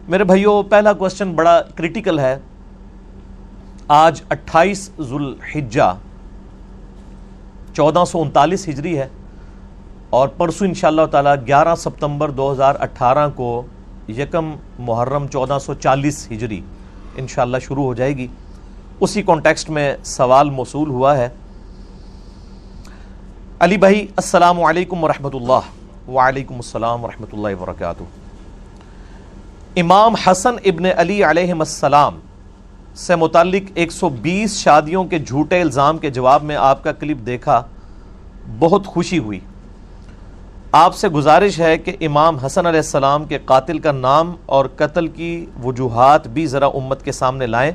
میرے بھائیوں، پہلا کوسچن بڑا کریٹیکل ہے۔ آج 28 ذوالحجہ 1439 ہجری ہے، اور پرسوں انشاءاللہ تعالی 11 ستمبر 2018 کو یکم محرم 1440 ہجری انشاءاللہ شروع ہو جائے گی۔ اسی کانٹیکسٹ میں سوال موصول ہوا ہے۔ علی بھائی السلام علیکم ورحمۃ اللہ۔ وعلیکم السلام ورحمۃ اللہ وبرکاتہ۔ امام حسن ابن علی علیہ السلام سے متعلق 120 شادیوں کے جھوٹے الزام کے جواب میں آپ کا کلپ دیکھا، بہت خوشی ہوئی۔ آپ سے گزارش ہے کہ امام حسن علیہ السلام کے قاتل کا نام اور قتل کی وجوہات بھی ذرا امت کے سامنے لائیں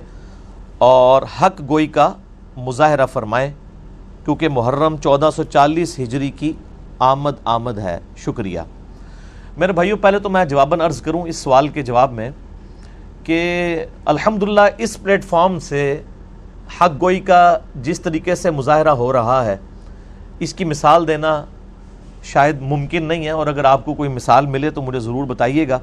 اور حق گوئی کا مظاہرہ فرمائیں، کیونکہ محرم 1440 ہجری کی آمد ہے۔ شکریہ۔ میرے بھائیوں، پہلے تو میں جواباً عرض کروں اس سوال کے جواب میں کہ الحمدللہ اس پلیٹ فارم سے حق گوئی کا جس طریقے سے مظاہرہ ہو رہا ہے، اس کی مثال دینا شاید ممکن نہیں ہے، اور اگر آپ کو کوئی مثال ملے تو مجھے ضرور بتائیے گا۔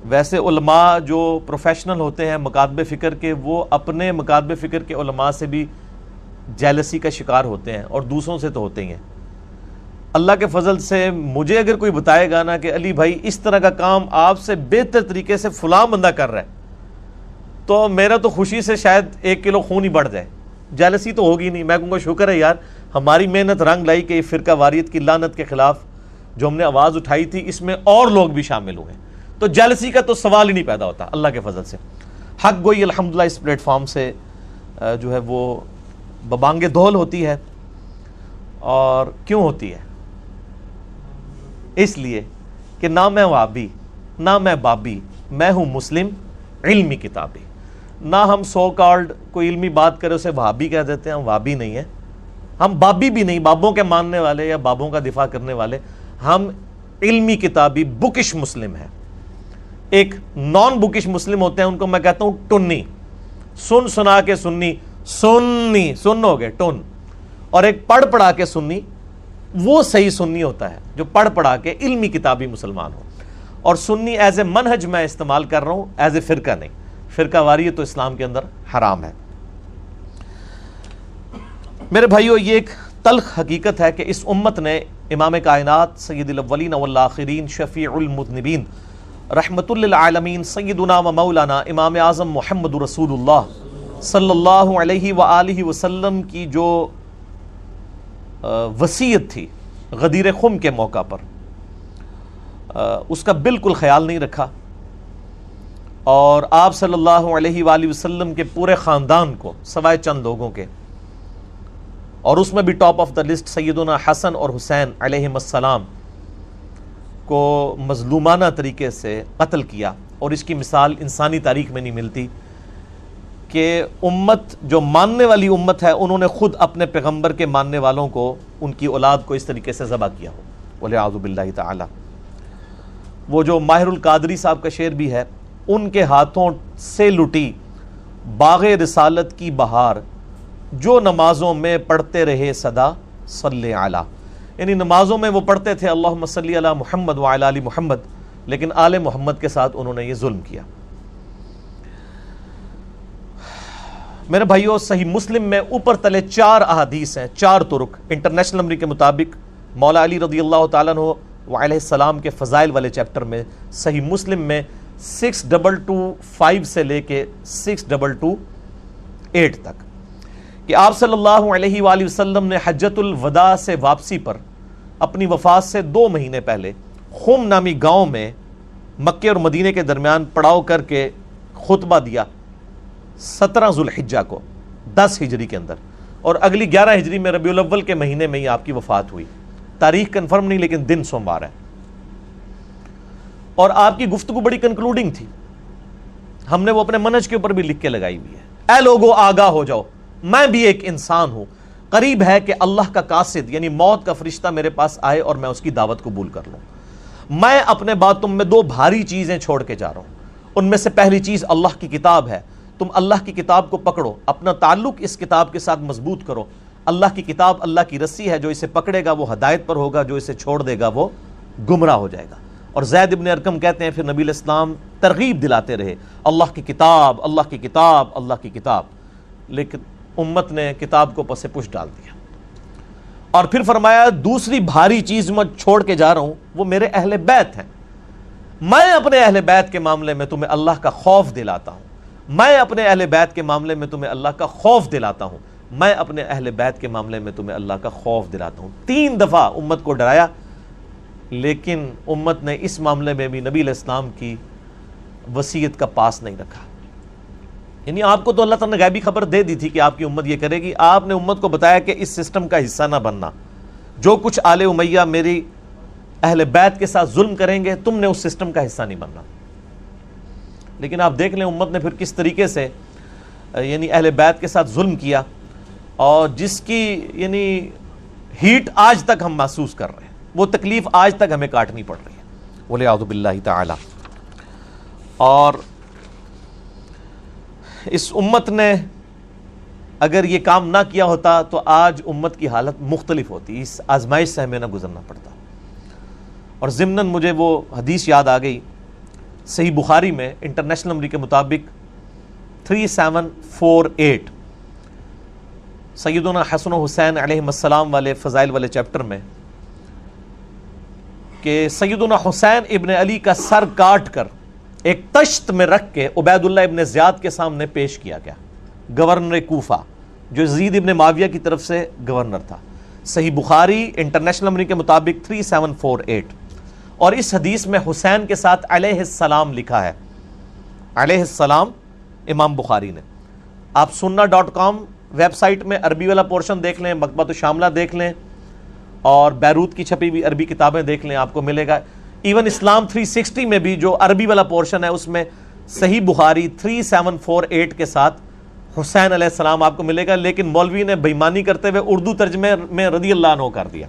ویسے علماء جو پروفیشنل ہوتے ہیں مکاتب فکر کے، وہ اپنے مکاتب فکر کے علماء سے بھی جیلسی کا شکار ہوتے ہیں، اور دوسروں سے تو ہوتے ہی ہیں۔ اللہ کے فضل سے مجھے اگر کوئی بتائے گا نا کہ علی بھائی اس طرح کا کام آپ سے بہتر طریقے سے فلاں بندہ کر رہا ہے، تو میرا تو خوشی سے شاید 1 کلو خون ہی بڑھ جائے۔ جیلسی تو ہوگی نہیں، میں کہوں گا شکر ہے یار ہماری محنت رنگ لائی کہ یہ فرقہ واریت کی لعنت کے خلاف جو ہم نے آواز اٹھائی تھی، اس میں اور لوگ بھی شامل ہوئے، تو جیلسی کا تو سوال ہی نہیں پیدا ہوتا اللہ کے فضل سے۔ حق گوئی الحمدللہ اس پلیٹ فارم سے جو ہے وہ ببانگ دہل ہوتی ہے، اور کیوں ہوتی ہے؟ اس لیے کہ نہ میں وابی نہ میں بابی، میں ہوں مسلم علمی کتابی۔ نہ ہم سو کالڈ کوئی علمی بات کرے اسے وہابی کہہ دیتے ہیں، ہم وہابی نہیں ہیں، ہم بابی بھی نہیں، بابوں کے ماننے والے یا بابوں کا دفاع کرنے والے، ہم علمی کتابی بکش مسلم ہیں۔ ایک نان بکش مسلم ہوتے ہیں، ان کو میں کہتا ہوں ٹنی، سن سنا کے سنی، سنی سن ہو گئے ٹن، اور ایک پڑھ پڑھا کے سنی، وہ صحیح سنی ہوتا ہے جو پڑھ پڑھا کے علمی کتابی مسلمان ہو۔ اور سنی ایز اے منہج میں استعمال کر رہا ہوں، ایز اے فرقہ نہیں۔ فرقہ واریت تو اسلام کے اندر حرام ہے۔ میرے بھائیو، یہ ایک تلخ حقیقت ہے کہ اس امت نے امام کائنات سید الاولین والآخرین شفیع المذنبین رحمت للعالمین سیدنا و مولانا امام اعظم محمد رسول اللہ صلی اللہ علیہ وآلہ وسلم کی جو وصیت تھی غدیر خم کے موقع پر، اس کا بالکل خیال نہیں رکھا، اور آپ صلی اللہ علیہ وآلہ وسلم کے پورے خاندان کو سوائے چند لوگوں کے، اور اس میں بھی ٹاپ آف دا لسٹ سیدنا حسن اور حسین علیہم السلام کو مظلومانہ طریقے سے قتل کیا۔ اور اس کی مثال انسانی تاریخ میں نہیں ملتی کہ امت جو ماننے والی امت ہے، انہوں نے خود اپنے پیغمبر کے ماننے والوں کو، ان کی اولاد کو اس طریقے سے ذبح کیا ہو، والعیاذ باللہ تعالی۔ وہ جو ماہر القادری صاحب کا شعر بھی ہے، ان کے ہاتھوں سے لٹی باغ رسالت کی بہار، جو نمازوں میں پڑھتے رہے صدا صلی علی، یعنی نمازوں میں وہ پڑھتے تھے اللہم صلی علی محمد وعلی آل محمد، لیکن آل محمد کے ساتھ انہوں نے یہ ظلم کیا۔ میرے بھائیو، صحیح مسلم میں اوپر تلے 4 احادیث ہیں، 4 طرق انٹرنیشنل نمبر کے مطابق۔ مولا علی رضی اللہ تعالیٰ عنہ وعلیہ السلام کے فضائل والے چیپٹر میں صحیح مسلم میں 6225 سے لے کے 6228 تک کہ آپ صلی اللہ علیہ وآلہ وسلم نے حجۃ الوداع سے واپسی پر اپنی وفات سے 2 مہینے پہلے خم نامی گاؤں میں مکے اور مدینے کے درمیان پڑاؤ کر کے خطبہ دیا 17 ذوالحجہ کو 10 ہجری کے اندر، اور اگلی 11 ہجری میں ربیع الاول کے مہینے میں ہی آپ کی وفات ہوئی۔ تاریخ کنفرم نہیں، لیکن دن سوموار ہے، اور آپ کی گفتگو بڑی کنکلوڈنگ تھی، ہم نے وہ اپنے منہج کے اوپر بھی لکھ کے لگائی ہوئی ہے۔ اے لوگو آگاہ ہو جاؤ، میں بھی ایک انسان ہوں، قریب ہے کہ اللہ کا قاصد یعنی موت کا فرشتہ میرے پاس آئے اور میں اس کی دعوت قبول کر لوں۔ میں اپنے بعد تم میں 2 بھاری چیزیں چھوڑ کے جا رہا ہوں، ان میں سے پہلی چیز اللہ کی کتاب ہے، تم اللہ کی کتاب کو پکڑو، اپنا تعلق اس کتاب کے ساتھ مضبوط کرو۔ اللہ کی کتاب اللہ کی رسی ہے، جو اسے پکڑے گا وہ ہدایت پر ہوگا، جو اسے چھوڑ دے گا وہ گمراہ ہو جائے گا۔ اور زید ابن ارقم کہتے ہیں پھر نبی علیہ السلام ترغیب دلاتے رہے، اللہ کی کتاب، اللہ کی کتاب، اللہ کی کتاب، لیکن امت نے کتاب کو پس پش ڈال دیا۔ اور پھر فرمایا دوسری بھاری چیز میں چھوڑ کے جا رہا ہوں، وہ میرے اہل بیت ہیں۔ میں اپنے اہل بیت کے معاملے میں تمہیں اللہ کا خوف دلاتا ہوں، میں اپنے اہل بیت کے معاملے میں تمہیں اللہ کا خوف دلاتا ہوں، میں اپنے اہل بیت کے معاملے میں تمہیں اللہ کا خوف دلاتا ہوں۔ 3 دفعہ امت کو ڈرایا، لیکن امت نے اس معاملے میں بھی نبی علیہ السلام کی وصیت کا پاس نہیں رکھا۔ یعنی آپ کو تو اللہ تعالیٰ نے غیبی خبر دے دی تھی کہ آپ کی امت یہ کرے گی، آپ نے امت کو بتایا کہ اس سسٹم کا حصہ نہ بننا، جو کچھ آل امیہ میری اہل بیت کے ساتھ ظلم کریں گے تم نے اس سسٹم کا حصہ نہیں بننا۔ لیکن آپ دیکھ لیں امت نے پھر کس طریقے سے یعنی اہل بیت کے ساتھ ظلم کیا، اور جس کی یعنی ہیٹ آج تک ہم محسوس کر رہے ہیں، وہ تکلیف آج تک ہمیں کاٹنی پڑ رہی ہے، وَلِعَوْذُ بِاللَّهِ تعالی۔ اور اس امت نے اگر یہ کام نہ کیا ہوتا تو آج امت کی حالت مختلف ہوتی، اس آزمائش سے ہمیں نہ گزرنا پڑتا۔ اور ضمناً مجھے وہ حدیث یاد آ گئی صحیح بخاری میں انٹرنیشنل نمبر کے مطابق 3748 سیدنا حسن و حسین علیہ السلام والے فضائل والے چیپٹر میں، کہ سیدنا حسین ابن علی کا سر کاٹ کر ایک تشت میں رکھ کے عبید اللہ ابن زیاد کے سامنے پیش کیا گیا، گورنر کوفہ جو یزید ابن معاویہ کی طرف سے گورنر تھا۔ صحیح بخاری انٹرنیشنل نمبر کے مطابق 3748، اور اس حدیث میں حسین کے ساتھ علیہ السلام لکھا ہے، علیہ السلام امام بخاری نے۔ آپ sunna.com ویب سائٹ میں عربی والا پورشن دیکھ لیں، مکتبۃ الشاملہ دیکھ لیں، اور بیروت کی چھپی ہوئی عربی کتابیں دیکھ لیں، آپ کو ملے گا۔ ایون اسلام 360 میں بھی جو عربی والا پورشن ہے اس میں صحیح بخاری 3748 کے ساتھ حسین علیہ السلام آپ کو ملے گا، لیکن مولوی نے بےایمانی کرتے ہوئے اردو ترجمے میں رضی اللہ عنہ کر دیا،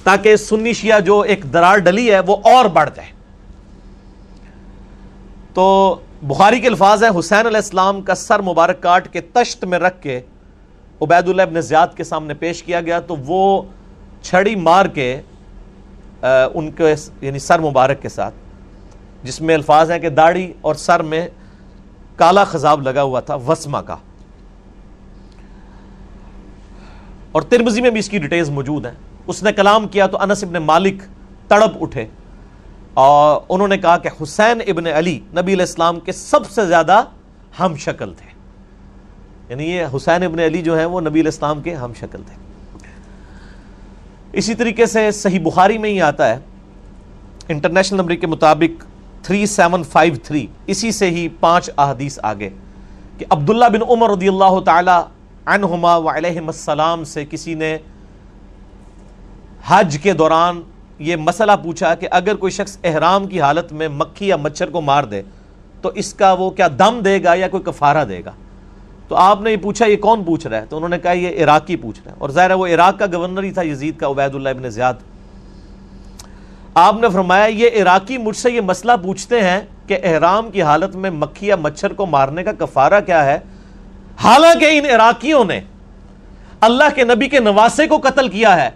تاکہ سنی شیعہ جو ایک درار ڈلی ہے وہ اور بڑھ جائے۔ تو بخاری کے الفاظ ہیں حسین علیہ السلام کا سر مبارک کاٹ کے تشت میں رکھ کے عبید اللہ ابن زیاد کے سامنے پیش کیا گیا، تو وہ چھڑی مار کے ان کے یعنی سر مبارک کے ساتھ، جس میں الفاظ ہیں کہ داڑھی اور سر میں کالا خضاب لگا ہوا تھا وسمہ کا، اور ترمذی میں بھی اس کی ڈیٹیلز موجود ہیں۔ اس نے کلام کیا تو انس ابن مالک تڑپ اٹھے، اور انہوں نے کہا کہ حسین ابن علی نبی علیہ السلام کے سب سے زیادہ ہم شکل تھے، یعنی یہ حسین ابن علی جو ہیں وہ نبی علیہ السلام کے ہم شکل تھے۔ اسی طریقے سے صحیح بخاری میں ہی آتا ہے انٹرنیشنل نمبر کے مطابق 3753، اسی سے ہی 5 احادیث آگے، کہ عبداللہ بن عمر رضی اللہ تعالی عنہما وعلیہم السلام سے کسی نے حج کے دوران یہ مسئلہ پوچھا کہ اگر کوئی شخص احرام کی حالت میں مکھی یا مچھر کو مار دے تو اس کا وہ کیا دم دے گا یا کوئی کفارہ دے گا؟ تو آپ نے یہ پوچھا یہ کون پوچھ رہا ہے؟ تو انہوں نے کہا یہ عراقی پوچھ رہا ہے، اور ظاہر ہے وہ عراق کا گورنر ہی تھا یزید کا، عبید اللہ ابن زیاد۔ آپ نے فرمایا یہ عراقی مجھ سے یہ مسئلہ پوچھتے ہیں کہ احرام کی حالت میں مکھی یا مچھر کو مارنے کا کفارہ کیا ہے، حالانکہ ان عراقیوں نے اللہ کے نبی کے نواسے کو قتل کیا ہے،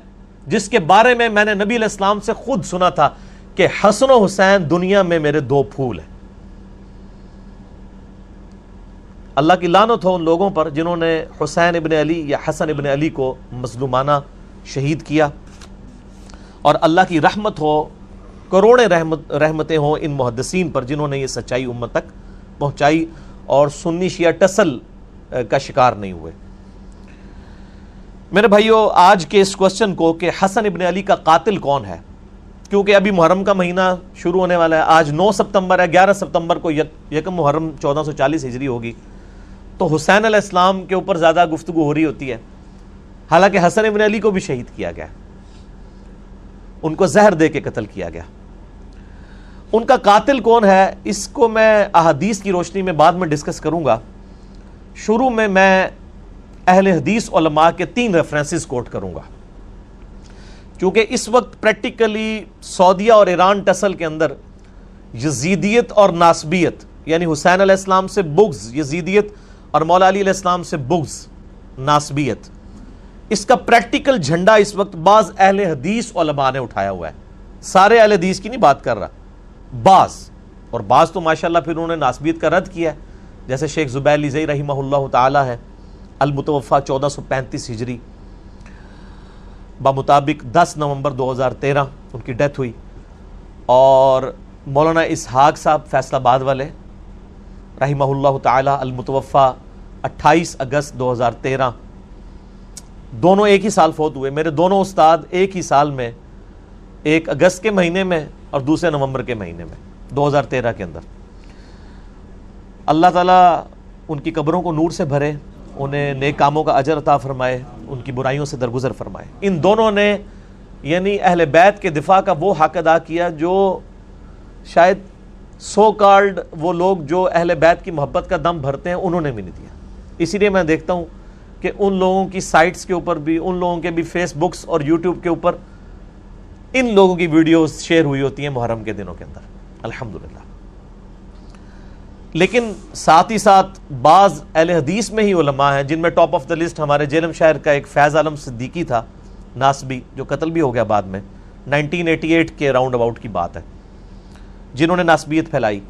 جس کے بارے میں نے نبی علیہ السلام سے خود سنا تھا کہ حسن و حسین دنیا میں میرے 2 پھول ہیں۔ اللہ کی لعنت ہو ان لوگوں پر جنہوں نے حسین ابن علی یا حسن ابن علی کو مظلومانہ شہید کیا، اور اللہ کی رحمت ہو، کروڑیں رحمتیں ہوں ان محدثین پر جنہوں نے یہ سچائی امت تک پہنچائی اور سنی شیعہ ٹسل کا شکار نہیں ہوئے۔ میرے بھائیو، آج کے اس کوسچن کو کہ حسن ابن علی کا قاتل کون ہے، کیونکہ ابھی محرم کا مہینہ شروع ہونے والا ہے، آج 9 ستمبر ہے، 11 ستمبر کو یکم محرم 1440 ہجری ہوگی، تو حسین علیہ السلام کے اوپر زیادہ گفتگو ہو رہی ہوتی ہے، حالانکہ حسن ابن علی کو بھی شہید کیا گیا، ان کو زہر دے کے قتل کیا گیا۔ ان کا قاتل کون ہے اس کو میں احادیث کی روشنی میں بعد میں ڈسکس کروں گا۔ شروع میں اہل حدیث علماء کے 3 ریفرنسز کوٹ کروں گا، کیونکہ اس وقت پریکٹیکلی سعودیہ اور ایران ٹسل کے اندر یزیدیت اور ناسبیت، یعنی حسین علیہ السلام سے بغض یزیدیت اور مولا علی علیہ السلام سے بغض ناسبیت، اس کا پریکٹیکل جھنڈا اس وقت بعض اہل حدیث علماء نے اٹھایا ہوا ہے، سارے اہل حدیث کی نہیں بات کر رہا، بعض تو ماشاءاللہ پھر انہوں نے ناسبیت کا رد کیا ہے، جیسے شیخ زبیر لیزئی رحمہ اللہ تعالی ہے، المتوفا 1435 ہجری، بمطابق 10 نومبر 2013 ان کی ڈیتھ ہوئی، اور مولانا اسحاق صاحب فیصل آباد والے رحمہ اللہ تعالی المتوفا 28 اگست 2013، دونوں ایک ہی سال فوت ہوئے۔ میرے دونوں استاد ایک ہی سال میں، ایک اگست کے مہینے میں اور دوسرے نومبر کے مہینے میں 2013 کے اندر۔ اللہ تعالیٰ ان کی قبروں کو نور سے بھرے، انہیں نیک کاموں کا اجر عطا فرمائے، ان کی برائیوں سے درگزر فرمائے۔ ان دونوں نے یعنی اہل بیت کے دفاع کا وہ حق ادا کیا جو شاید سو کالڈ وہ لوگ جو اہل بیت کی محبت کا دم بھرتے ہیں انہوں نے بھی نہیں دیا۔ اسی لیے میں دیکھتا ہوں کہ ان لوگوں کی سائٹس کے اوپر بھی، ان لوگوں کے بھی فیس بکس اور یوٹیوب کے اوپر ان لوگوں کی ویڈیوز شیئر ہوئی ہوتی ہیں محرم کے دنوں کے اندر، الحمدللہ۔ لیکن ساتھ ہی ساتھ بعض اہل حدیث میں ہی علماء ہیں، جن میں ٹاپ آف دا لسٹ ہمارے جیلم شہر کا ایک فیض عالم صدیقی تھا، ناسبی، جو قتل بھی ہو گیا بعد میں، 1988 کے راؤنڈ اباؤٹ کی بات ہے، جنہوں نے ناسبیت پھیلائی۔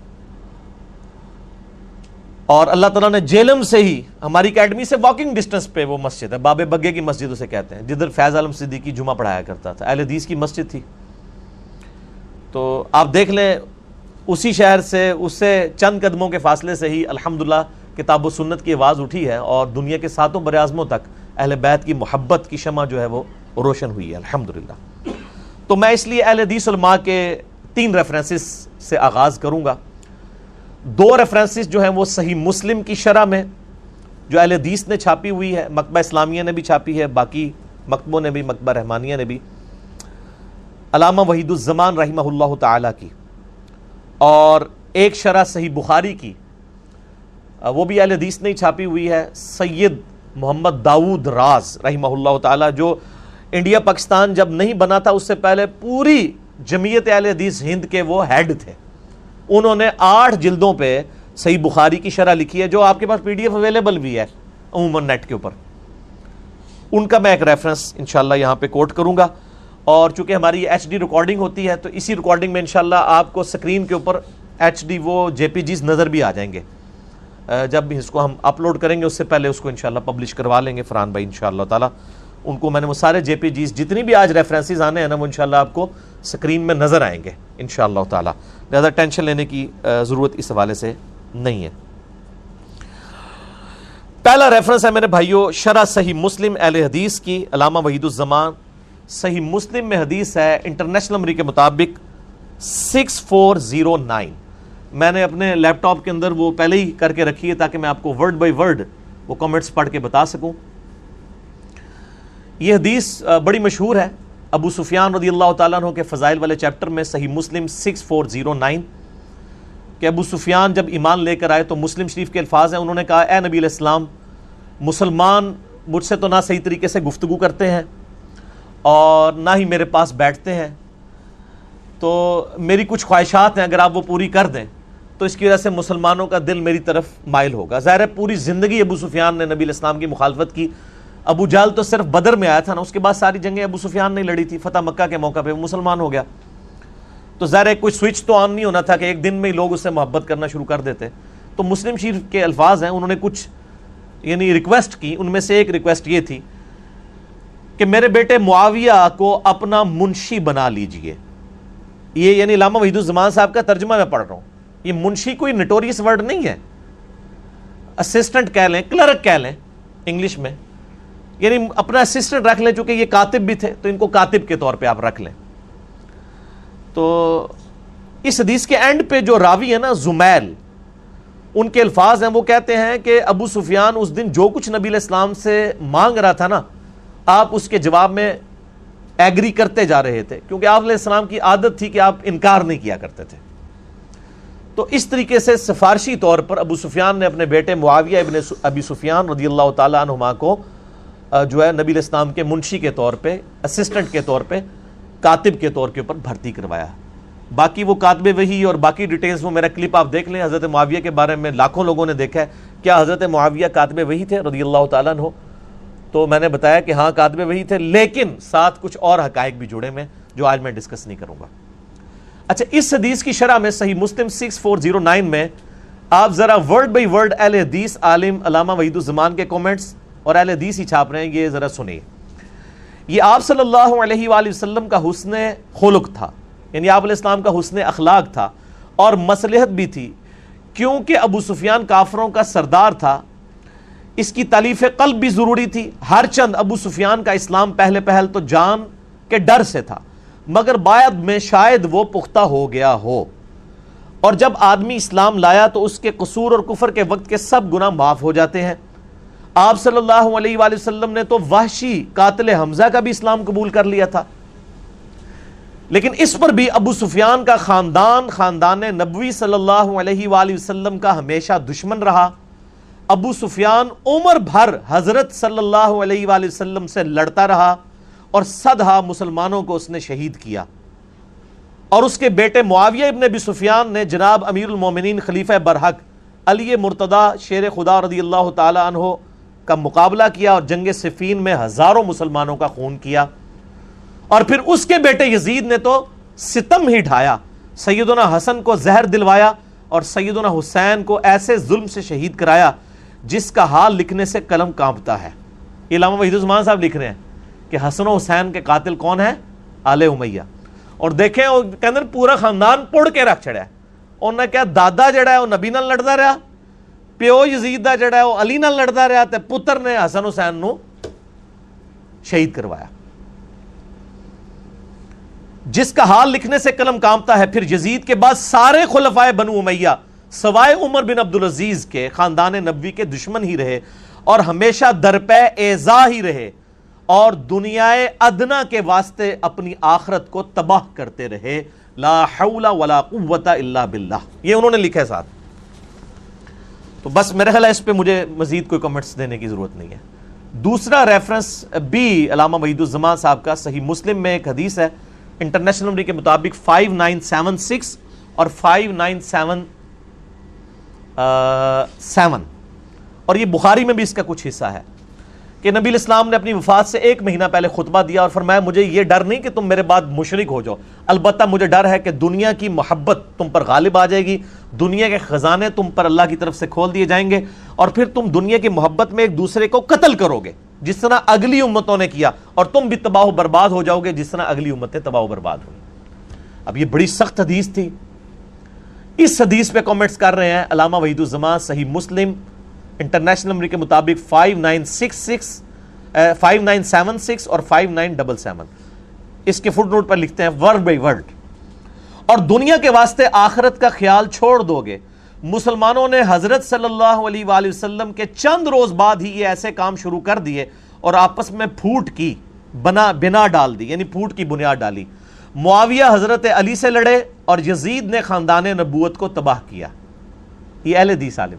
اور اللہ تعالیٰ نے جیلم سے ہی، ہماری اکیڈمی سے واکنگ ڈسٹنس پہ وہ مسجد ہے، باب بگے کی مسجد اسے کہتے ہیں، جدھر فیض عالم صدیقی جمعہ پڑھایا کرتا تھا، اہل حدیث کی مسجد تھی۔ تو آپ دیکھ لیں اسی شہر سے، اس سے چند قدموں کے فاصلے سے ہی الحمدللہ کتاب و سنت کی آواز اٹھی ہے، اور دنیا کے ساتوں براعظموں تک اہل بیت کی محبت کی شمع جو ہے وہ روشن ہوئی ہے الحمدللہ۔ تو میں اس لیے اہل حدیث علماء کے 3 ریفرنسز سے آغاز کروں گا۔ 2 ریفرنسز جو ہیں وہ صحیح مسلم کی شرح میں جو اہل حدیث نے چھاپی ہوئی ہے، مکتبہ اسلامیہ نے بھی چھاپی ہے، باقی مکتبوں نے بھی، مکتبہ رحمانیہ نے بھی، علامہ وحید الزمان رحمہ اللہ تعالی کی، اور ایک شرح صحیح بخاری کی، وہ بھی اہل حدیث نے چھاپی ہوئی ہے، سید محمد داؤد راز رحمہ اللہ تعالی، جو انڈیا پاکستان جب نہیں بنا تھا اس سے پہلے پوری جمعیت اہل حدیث ہند کے وہ ہیڈ تھے۔ انہوں نے 8 جلدوں پہ صحیح بخاری کی شرح لکھی ہے، جو آپ کے پاس PDF اویلیبل بھی ہے عموماً نیٹ کے اوپر۔ ان کا میں ایک ریفرنس انشاءاللہ یہاں پہ کوٹ کروں گا، اور چونکہ ہماری HD ریکارڈنگ ہوتی ہے تو اسی ریکارڈنگ میں انشاءاللہ آپ کو سکرین کے اوپر HD وہ JPGs نظر بھی آ جائیں گے۔ جب بھی اس کو ہم اپلوڈ کریں گے اس سے پہلے اس کو انشاءاللہ پبلش کروا لیں گے فرحان بھائی انشاءاللہ تعالی۔ ان کو میں نے وہ سارے JPGs جتنی بھی آج ریفرنسز آنے ہیں نا وہ انشاءاللہ آپ کو سکرین میں نظر آئیں گے انشاءاللہ تعالی، لہذا ٹینشن لینے کی ضرورت اس حوالے سے نہیں ہے۔ پہلا ریفرنس ہے میرے بھائیو شرح صحیح مسلم اہل حدیث کی، علامہ وحید الزمان۔ صحیح مسلم میں حدیث ہے انٹرنیشنل نمبر کے مطابق 6409۔ میں نے اپنے لیپ ٹاپ کے اندر وہ پہلے ہی کر کے رکھی ہے تاکہ میں آپ کو ورڈ بائی ورڈ وہ کمنٹس پڑھ کے بتا سکوں۔ یہ حدیث بڑی مشہور ہے، ابو سفیان رضی اللہ تعالیٰ عنہ کے فضائل والے چیپٹر میں صحیح مسلم 6409 کہ ابو سفیان جب ایمان لے کر آئے تو مسلم شریف کے الفاظ ہیں، انہوں نے کہا اے نبی علیہ السلام، مسلمان مجھ سے تو نہ صحیح طریقے سے گفتگو کرتے ہیں اور نہ ہی میرے پاس بیٹھتے ہیں، تو میری کچھ خواہشات ہیں، اگر آپ وہ پوری کر دیں تو اس کی وجہ سے مسلمانوں کا دل میری طرف مائل ہوگا۔ ظاہر ہے پوری زندگی ابو سفیان نے نبی علیہ السلام کی مخالفت کی۔ ابو جہل تو صرف بدر میں آیا تھا نا، اس کے بعد ساری جنگیں ابو سفیان نے لڑی تھی، فتح مکہ کے موقع پہ وہ مسلمان ہو گیا، تو ظاہر ہے کوئی سوئچ تو آن نہیں ہونا تھا کہ ایک دن میں ہی لوگ اس سے محبت کرنا شروع کر دیتے۔ تو مسلم شریف کے الفاظ ہیں، انہوں نے کچھ یعنی ریکویسٹ کی، ان میں سے ایک ریکویسٹ یہ تھی کہ میرے بیٹے معاویہ کو اپنا منشی بنا لیجئے۔ یہ یعنی علامہ وحید الزمان صاحب کا ترجمہ میں پڑھ رہا ہوں، یہ منشی کوئی نٹوریس ورڈ نہیں ہے، اسسٹنٹ کہہ لیں، کلرک کہہ لیں انگلش میں، یعنی اپنا اسسٹنٹ رکھ لیں، چونکہ یہ کاتب بھی تھے تو ان کو کاتب کے طور پہ آپ رکھ لیں۔ تو اس حدیث کے اینڈ پہ جو راوی ہے نا زمیل، ان کے الفاظ ہیں، وہ کہتے ہیں کہ ابو سفیان اس دن جو کچھ نبی علیہ السلام سے مانگ رہا تھا نا، آپ اس کے جواب میں ایگری کرتے جا رہے تھے، کیونکہ آپ علیہ السلام کی عادت تھی کہ آپ انکار نہیں کیا کرتے تھے۔ تو اس طریقے سے سفارشی طور پر ابو سفیان نے اپنے بیٹے معاویہ ابن ابی سفیان رضی اللہ تعالیٰ عنہما کو جو ہے نبی علیہ السلام کے منشی کے طور پہ، اسسٹنٹ کے طور پہ، کاتب کے طور کے اوپر بھرتی کروایا۔ باقی وہ کاتب وحی اور باقی ڈیٹیلز وہ میرا کلپ آپ دیکھ لیں، حضرت معاویہ کے بارے میں لاکھوں لوگوں نے دیکھا ہے، کیا حضرت معاویہ کاتب وحی تھے رضی اللہ تعالیٰ عنہ؟ تو میں نے بتایا کہ ہاں کاتب وحی تھے، لیکن ساتھ کچھ اور حقائق بھی جڑے میں جو آج میں ڈسکس نہیں کروں گا. اچھا، اس حدیث کی شرح میں صحیح مسلم 6409 میں آپ ذرا ورڈ بائی ورڈ اہل حدیث عالم علامہ وحید الزمان کے کومنٹس اور اہل حدیث ہی چھاپ رہے ہیں، یہ ذرا سنیے. یہ آپ صلی اللہ علیہ وآلہ وسلم کا حسن خلق تھا، یعنی آپ علیہ السلام کا حسن اخلاق تھا اور مصلحت بھی تھی، کیونکہ ابو سفیان کافروں کا سردار تھا. اس کی تالیف قلب بھی ضروری تھی. ہر چند ابو سفیان کا اسلام پہلے پہل تو جان کے ڈر سے تھا، مگر بعد میں شاید وہ پختہ ہو گیا ہو، اور جب آدمی اسلام لایا تو اس کے قصور اور کفر کے وقت کے سب گناہ معاف ہو جاتے ہیں. آپ صلی اللہ علیہ وآلہ وسلم نے تو وحشی قاتل حمزہ کا بھی اسلام قبول کر لیا تھا، لیکن اس پر بھی ابو سفیان کا خاندان نبوی صلی اللہ علیہ وآلہ وسلم کا ہمیشہ دشمن رہا. ابو سفیان عمر بھر حضرت صلی اللہ علیہ وآلہ وسلم سے لڑتا رہا اور صدہا مسلمانوں کو اس نے شہید کیا. اور اس کے بیٹے معاویہ ابن ابی سفیان نے جناب امیر المومنین خلیفہ برحق علی مرتضی شیر خدا رضی اللہ تعالی عنہ کا مقابلہ کیا اور جنگ صفین میں ہزاروں مسلمانوں کا خون کیا. اور پھر اس کے بیٹے یزید نے تو ستم ہی ڈھایا، سیدنا حسن کو زہر دلوایا اور سیدنا حسین کو ایسے ظلم سے شہید کرایا جس کا حال لکھنے سے قلم کانپتا ہے. علامہ وحید الزمان صاحب لکھ رہے ہیں کہ حسن و حسین کے قاتل کون ہیں؟ آل امیہ. اور دیکھیں وہ کہندے پورا خاندان پڑ کے رکھ چھڑیا. انہوں نے کیا دادا جڑا ہے وہ نبی نال لڑدا رہا، پیو یزید دا جڑا ہے وہ علی نال لڑدا رہا، تے پتر نے حسن حسین نو شہید کروایا، جس کا حال لکھنے سے قلم کانپتا ہے. پھر یزید کے بعد سارے خلفائے بنو امیہ سوائے عمر بن عبدالعزیز کے خاندان نبوی کے دشمن ہی رہے اور ہمیشہ درپے ایذا ہی رہے، اور دنیائے ادنا کے واسطے اپنی آخرت کو تباہ کرتے رہے. لا حول ولا قوت الا باللہ، یہ انہوں نے لکھا ہے ساتھ. تو بس میرا خیال ہے اس پہ مجھے مزید کوئی کمنٹس دینے کی ضرورت نہیں ہے. دوسرا ریفرنس بھی علامہ وحید الزمان صاحب کا صحیح مسلم میں ایک حدیث ہے، انٹرنیشنل نمبر کے مطابق 5976 اور 5977، اور یہ بخاری میں بھی اس کا کچھ حصہ ہے کہ نبی الاسلام نے اپنی وفات سے 1 مہینہ پہلے خطبہ دیا اور فرمایا مجھے یہ ڈر نہیں کہ تم میرے بعد مشرک ہو جاؤ، البتہ مجھے ڈر ہے کہ دنیا کی محبت تم پر غالب آ جائے گی، دنیا کے خزانے تم پر اللہ کی طرف سے کھول دیے جائیں گے، اور پھر تم دنیا کی محبت میں ایک دوسرے کو قتل کرو گے جس طرح اگلی امتوں نے کیا، اور تم بھی تباہ و برباد ہو جاؤ گے جس طرح اگلی امتیں تباہ و برباد ہوئی. اب یہ بڑی سخت حدیث تھی. اس حدیث پہ کامنٹس کر رہے ہیں علامہ وحید الزمان صحیح مسلم انٹرنیشنل نمبر کے مطابق 5976 اور 5977. اس کے فٹ نوٹ پر لکھتے ہیں ورڈ بائی ورڈ، اور دنیا کے واسطے آخرت کا خیال چھوڑ دو گے. مسلمانوں نے حضرت صلی اللہ علیہ وآلہ وسلم کے چند روز بعد ہی یہ ایسے کام شروع کر دیے اور آپس میں پھوٹ کی بنا ڈال دی، یعنی پھوٹ کی بنیاد ڈالی. معاویہ حضرت علی سے لڑے اور یزید نے خاندان نبوت کو تباہ کیا. یہ اہل حدیث عالم.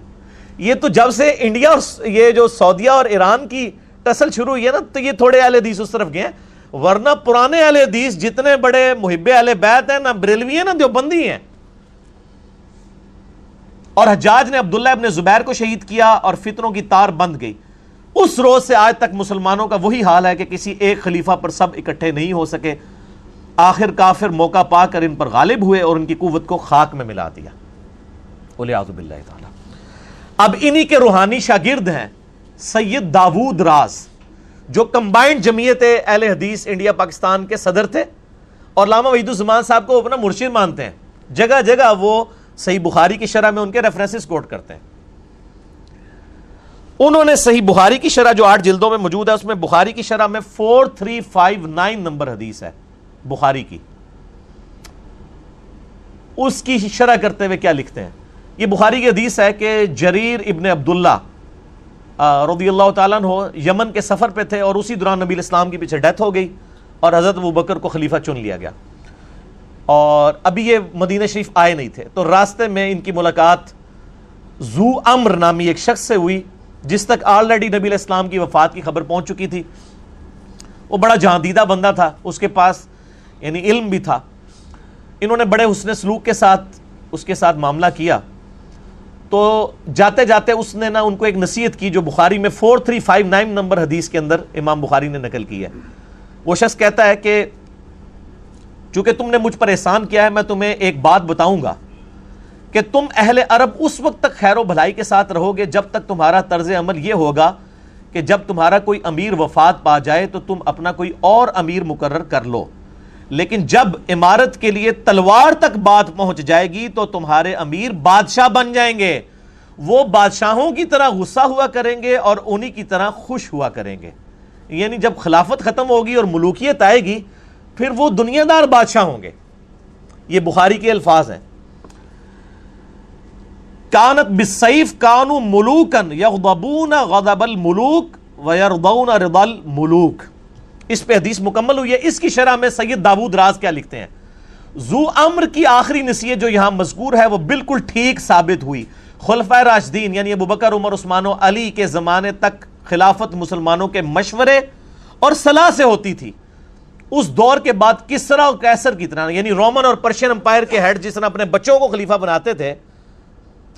یہ تو جب سے انڈیا اور یہ جو سعودیہ اور ایران کی ٹسل شروع ہوئی ہے نا، تو یہ تھوڑے اہل حدیث اس طرف گئے ہیں، ورنہ پرانے اہل حدیث جتنے بڑے محب اہل بیت ہیں، نہ بریلوی ہیں نہ دیوبندی ہیں. اور حجاج نے عبداللہ ابن زبیر کو شہید کیا اور فتنوں کی تار بند گئی. اس روز سے آج تک مسلمانوں کا وہی حال ہے کہ کسی ایک خلیفہ پر سب اکٹھے نہیں ہو سکے. آخر کافر موقع پا کر ان پر غالب ہوئے اور ان کی قوت کو خاک میں ملا دیا. وَلِعَوْذُ بِاللَّهِ تعالی. اب انہی کے روحانی شاگرد ہیں سید داود راز، جو کمبائنڈ جمعیت اہل حدیث انڈیا پاکستان کے صدر تھے اور علامہ وحید الزمان صاحب کو اپنا مرشد مانتے ہیں. جگہ جگہ وہ صحیح بخاری کی شرح میں ان کے ریفرنسز کوٹ کرتے ہیں. انہوں نے صحیح بخاری کی شرح جو 8 جلدوں میں موجود ہے، اس میں بخاری کی شرح میں 4359 نمبر حدیث ہے بخاری کی. اس کی شرح کرتے ہوئے کیا لکھتے ہیں؟ یہ بخاری کی حدیث ہے کہ جریر ابن عبداللہ رضی اللہ تعالیٰ عنہ یمن کے سفر پہ تھے اور اسی دوران نبی الاسلام کی پیچھے ڈیتھ ہو گئی اور حضرت ابوبکر کو خلیفہ چن لیا گیا، اور ابھی یہ مدینہ شریف آئے نہیں تھے. تو راستے میں ان کی ملاقات ذو امر نامی ایک شخص سے ہوئی جس تک آلریڈی نبی علیہ السلام کی وفات کی خبر پہنچ چکی تھی. وہ بڑا جہاندیدہ بندہ تھا، اس کے پاس یعنی علم بھی تھا. انہوں نے بڑے حسن سلوک کے ساتھ اس کے ساتھ معاملہ کیا. تو جاتے جاتے اس نے ان کو ایک نصیحت کی جو بخاری میں 4359 نمبر حدیث کے اندر امام بخاری نے نقل کی ہے. وہ شخص کہتا ہے کہ چونکہ تم نے مجھ پر احسان کیا ہے، میں تمہیں ایک بات بتاؤں گا کہ تم اہل عرب اس وقت تک خیر و بھلائی کے ساتھ رہو گے جب تک تمہارا طرز عمل یہ ہوگا کہ جب تمہارا کوئی امیر وفات پا جائے تو تم اپنا کوئی اور امیر مقرر کر لو، لیکن جب عمارت کے لیے تلوار تک بات پہنچ جائے گی تو تمہارے امیر بادشاہ بن جائیں گے، وہ بادشاہوں کی طرح غصہ ہوا کریں گے اور انہی کی طرح خوش ہوا کریں گے۔ یعنی جب خلافت ختم ہوگی اور ملوکیت آئے گی پھر وہ دنیا دار بادشاہ ہوں گے۔ یہ بخاری کے الفاظ ہیں، کانت بالسیف کانوا ملوکا یغضبون غضب الملوک ویرضون رضا الملوک۔ اس پہ حدیث مکمل ہوئی ہے۔ اس کی شرح میں سید داود راز کیا لکھتے ہیں، ذو امر کی آخری نصیحت جو یہاں مذکور ہے وہ بالکل ٹھیک ثابت ہوئی۔ خلفائے راشدین یعنی ابوبکر، عمر، عثمان و علی کے زمانے تک خلافت مسلمانوں کے مشورے اور صلاح سے ہوتی تھی۔ اس دور کے بعد کسرا اور قیصر کی طرح یعنی رومن اور پرشین امپائر کے ہیڈ جس طرح اپنے بچوں کو خلیفہ بناتے تھے،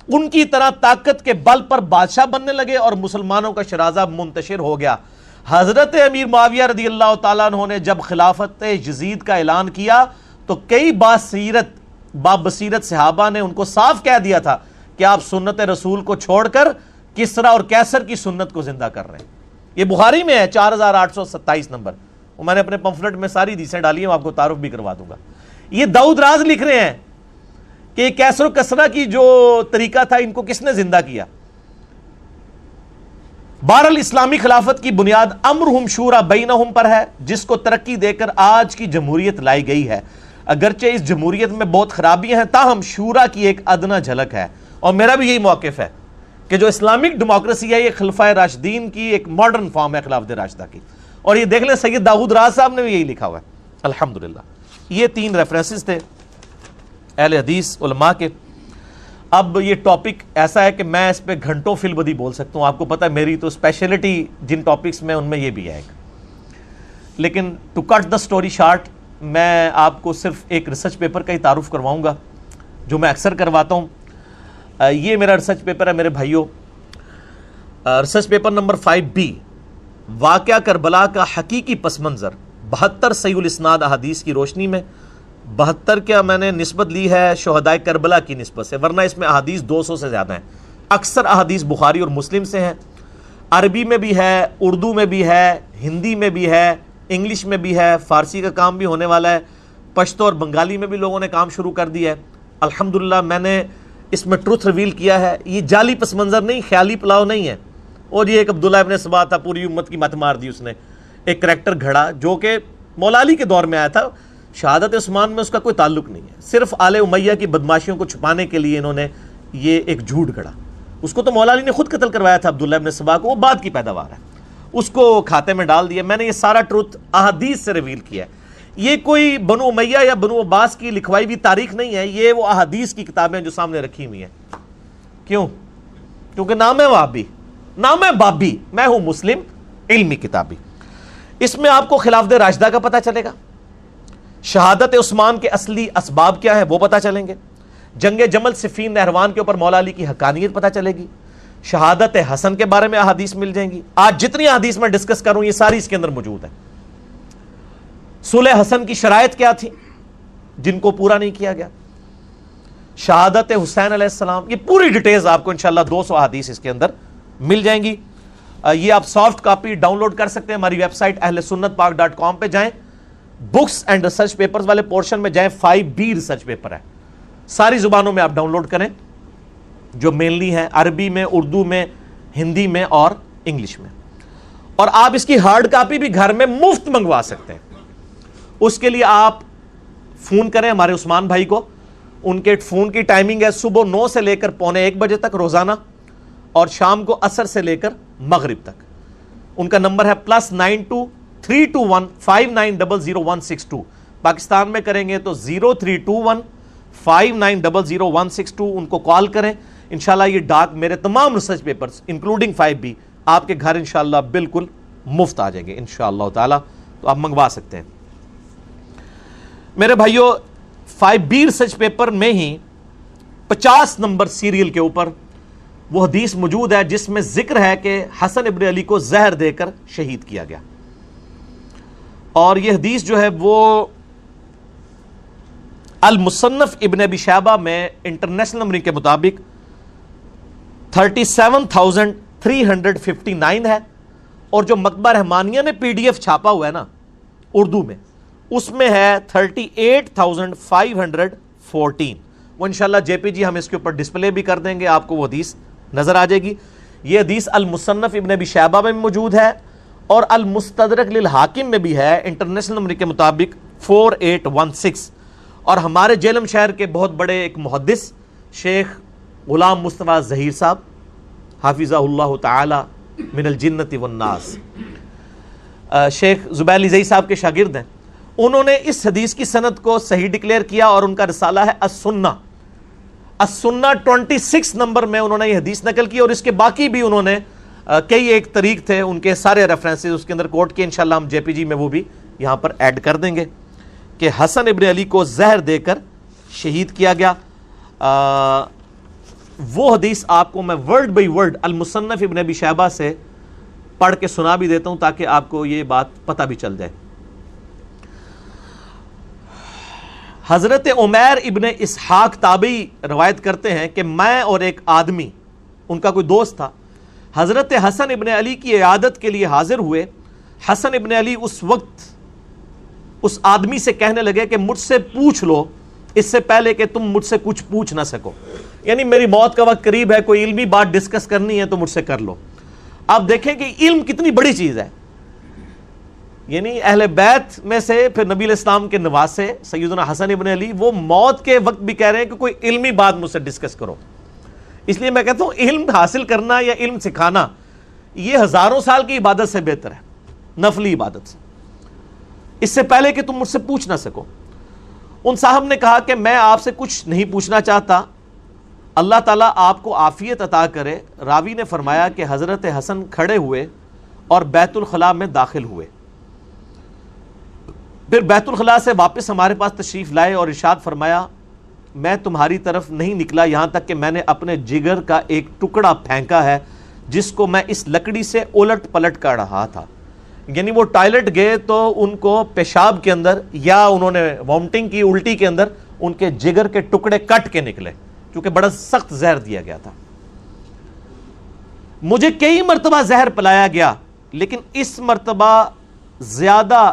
ان کی طرح طاقت کے بل پر بادشاہ بننے لگے اور مسلمانوں کا شرازہ منتشر ہو گیا۔ حضرت امیر معاویہ رضی اللہ تعالیٰ عنہ نے جب خلافت یزید کا اعلان کیا تو کئی بابصیرت صحابہ نے ان کو صاف کہہ دیا تھا کہ آپ سنت رسول کو چھوڑ کر کسرا اور قیصر کی سنت کو زندہ کر رہے ہیں۔ یہ بخاری میں ہے 4827 نمبر، وہ میں نے اپنے پمفلٹ میں ساری حدیثیں ڈالی ہیں، آپ کو تعارف بھی کروا دوں گا۔ یہ داؤد راز لکھ رہے ہیں کہ قیصر و کسرا کی جو طریقہ تھا ان کو کس نے زندہ کیا۔ بہرحال اسلامی خلافت کی بنیاد امرہم شورا بینہم پر ہے، جس کو ترقی دے کر آج کی جمہوریت لائی گئی ہے۔ اگرچہ اس جمہوریت میں بہت خرابیاں ہیں تاہم شورا کی ایک ادنا جھلک ہے، اور میرا بھی یہی موقف ہے کہ جو اسلامک ڈیموکریسی ہے یہ خلفائے راشدین کی ایک ماڈرن فارم ہے خلافت راشدہ کی، اور یہ دیکھ لیں سید داؤد راز صاحب نے بھی یہی لکھا ہوا ہے الحمدللہ۔ یہ 3 ریفرنسز تھے اہل حدیث علماء کے۔ اب یہ ٹاپک ایسا ہے کہ میں اس پہ گھنٹوں فی البدی بول سکتا ہوں، آپ کو پتہ ہے میری تو اسپیشلٹی جن ٹاپکس میں ان میں یہ بھی ہے، لیکن to cut the story short میں آپ کو صرف ایک ریسرچ پیپر کا ہی تعارف کرواؤں گا جو میں اکثر کرواتا ہوں۔ یہ میرا ریسرچ پیپر ہے میرے بھائیوں، ریسرچ پیپر نمبر 5B، واقعہ کربلا کا حقیقی پس منظر 72 صحیح الاسناد احادیث کی روشنی میں۔ 72 کیا میں نے نسبت لی ہے شہدائے کربلا کی نسبت سے، ورنہ اس میں احادیث 200 سے زیادہ ہیں۔ اکثر احادیث بخاری اور مسلم سے ہیں، عربی میں بھی ہے، اردو میں بھی ہے، ہندی میں بھی ہے، انگلش میں بھی ہے، فارسی کا کام بھی ہونے والا ہے، پشتو اور بنگالی میں بھی لوگوں نے کام شروع کر دیا ہے الحمدللہ۔ میں نے اس میں ٹروتھ ریویل کیا ہے، یہ جعلی پس منظر نہیں، خیالی پلاؤ نہیں ہے۔ اور یہ ایک عبداللہ ابن سبا تھا، پوری امت کی مت مار دی اس نے، ایک کریکٹر گھڑا جو کہ مولا علی کے دور میں آیا تھا، شہادت عثمان میں اس کا کوئی تعلق نہیں ہے، صرف آل امیہ کی بدماشیوں کو چھپانے کے لیے انہوں نے یہ ایک جھوٹ گھڑا۔ اس کو تو مولا علی نے خود قتل کروایا تھا عبداللہ ابن سبا کو، وہ بعد کی پیداوار ہے، اس کو کھاتے میں ڈال دیا۔ میں نے یہ سارا ٹروتھ احادیث سے ریویل کیا ہے، یہ کوئی بنو امیہ یا بنو عباس کی لکھوائی ہوئی تاریخ نہیں ہے، یہ وہ احادیث کی کتابیں جو سامنے رکھی ہوئی ہیں۔ کیوں؟ کیونکہ نام ہے وہابی، نام ہے بابی، میں ہوں مسلم علمی کتابی۔ اس میں آپ کو خلافت راشدہ کا پتہ چلے گا، شہادت عثمان کے اصلی اسباب کیا ہے وہ پتہ چلیں گے، جنگ جمل صفین نہروان کے اوپر مولا علی کی حقانیت پتہ چلے گی، شہادت حسن کے بارے میں احادیث مل جائیں گی۔ آج جتنی احادیث میں ڈسکس کروں یہ ساری اس کے اندر موجود ہے۔ صلح حسن کی شرائط کیا تھی جن کو پورا نہیں کیا گیا، شہادت حسین علیہ السلام، یہ پوری ڈیٹیلز آپ کو انشاءاللہ 200 احادیث اس کے اندر مل جائیں گی۔ یہ آپ سافٹ کاپی ڈاؤن لوڈ کر سکتے ہیں، ہماری ویب سائٹ ahlsunnatpak.com پہ جائیں، بکس اینڈ ریسرچ پیپرز والے پورشن میں جائیں، 5B ریسرچ پیپر ہے، ساری زبانوں میں آپ ڈاؤن لوڈ کریں جو مینلی ہیں، عربی میں، اردو میں، ہندی میں اور انگلش میں، اور آپ اس کی ہارڈ کاپی بھی گھر میں مفت منگوا سکتے ہیں۔ اس کے لیے آپ فون کریں ہمارے عثمان بھائی کو، ان کے فون کی ٹائمنگ ہے صبح 9 سے لے کر 12:45 بجے تک روزانہ، اور شام کو عصر سے لے کر مغرب تک۔ ان کا نمبر ہے +92 321 5900 162، پاکستان میں کریں گے تو 0321 5900 162، ان کو کال کریں۔ انشاءاللہ یہ ڈاک میرے تمام ریسرچ پیپرز انکلوڈنگ 5B آپ کے گھر انشاءاللہ بالکل مفت آ جائیں گے انشاءاللہ تعالی، تو آپ منگوا سکتے ہیں۔ میرے بھائیوں 5B ریسرچ پیپر میں ہی 50 نمبر سیریل کے اوپر وہ حدیث موجود ہے جس میں ذکر ہے کہ حسن ابن علی کو زہر دے کر شہید کیا گیا، اور یہ حدیث جو ہے وہ المصنف ابن ابی شیبہ میں انٹرنیشنل نمبرنگ کے مطابق 37,359 ہے، اور جو مکتبہ رحمانیہ نے PDF چھاپا ہوا ہے نا اردو میں، اس میں ہے 38,514۔ وہ انشاءاللہ JPG ہم اس کے اوپر ڈسپلے بھی کر دیں گے، آپ کو وہ حدیث نظر آ جائے گی۔ یہ حدیث المصنف ابن ابی شیبہ میں موجود ہے اور المستدرک للحاکم میں بھی ہے انٹرنیشنل نمبر کے مطابق 4816۔ اور ہمارے جہلم شہر کے بہت بڑے ایک محدث شیخ غلام مصطفیٰ ظہیر صاحب حافظہ اللہ تعالی من الجنت والناس، شیخ زبیر علی زئی صاحب کے شاگرد ہیں، انہوں نے اس حدیث کی سند کو صحیح ڈکلیئر کیا اور ان کا رسالہ ہے السنہ 26 نمبر میں انہوں نے یہ حدیث نقل کی، اور اس کے باقی بھی انہوں نے کئی ایک طریق تھے ان کے سارے ریفرنسز اس کے اندر کوٹ کیے، انشاءاللہ ہم JPG میں وہ بھی یہاں پر ایڈ کر دیں گے کہ حسن ابن علی کو زہر دے کر شہید کیا گیا۔ وہ حدیث آپ کو میں ورڈ بائی ورڈ المصنف ابن ابی شیبہ سے پڑھ کے سنا بھی دیتا ہوں تاکہ آپ کو یہ بات پتہ بھی چل جائے۔ حضرت عمیر ابن اسحاق تابعی روایت کرتے ہیں کہ میں اور ایک آدمی، ان کا کوئی دوست تھا، حضرت حسن ابن علی کی عیادت کے لیے حاضر ہوئے۔ حسن ابن علی اس وقت اس آدمی سے کہنے لگے کہ مجھ سے پوچھ لو اس سے پہلے کہ تم مجھ سے کچھ پوچھ نہ سکو، یعنی میری موت کا وقت قریب ہے، کوئی علمی بات ڈسکس کرنی ہے تو مجھ سے کر لو۔ آپ دیکھیں کہ علم کتنی بڑی چیز ہے، یعنی اہل بیت میں سے پھر نبی علیہ السلام کے نواسے سیدنا حسن ابن علی، وہ موت کے وقت بھی کہہ رہے ہیں کہ کوئی علمی بات مجھ سے ڈسکس کرو۔ اس لیے میں کہتا ہوں علم حاصل کرنا یا علم سکھانا یہ ہزاروں سال کی عبادت سے بہتر ہے، نفلی عبادت سے، اس سے پہلے کہ تم مجھ سے پوچھ نہ سکو۔ ان صاحب نے کہا کہ میں آپ سے کچھ نہیں پوچھنا چاہتا، اللہ تعالیٰ آپ کو عافیت عطا کرے۔ راوی نے فرمایا کہ حضرت حسن کھڑے ہوئے اور بیت الخلاء میں داخل ہوئے، پھر بیت الخلاء سے واپس ہمارے پاس تشریف لائے اور ارشاد فرمایا میں تمہاری طرف نہیں نکلا یہاں تک کہ میں نے اپنے جگر کا ایک ٹکڑا پھینکا ہے جس کو میں اس لکڑی سے الٹ پلٹ کر رہا تھا۔ یعنی وہ ٹائلٹ گئے تو ان کو پیشاب کے اندر یا انہوں نے وامٹنگ کی، الٹی کے اندر ان کے جگر کے ٹکڑے کٹ کے نکلے کیونکہ بڑا سخت زہر دیا گیا تھا۔ مجھے کئی مرتبہ زہر پلایا گیا لیکن اس مرتبہ زیادہ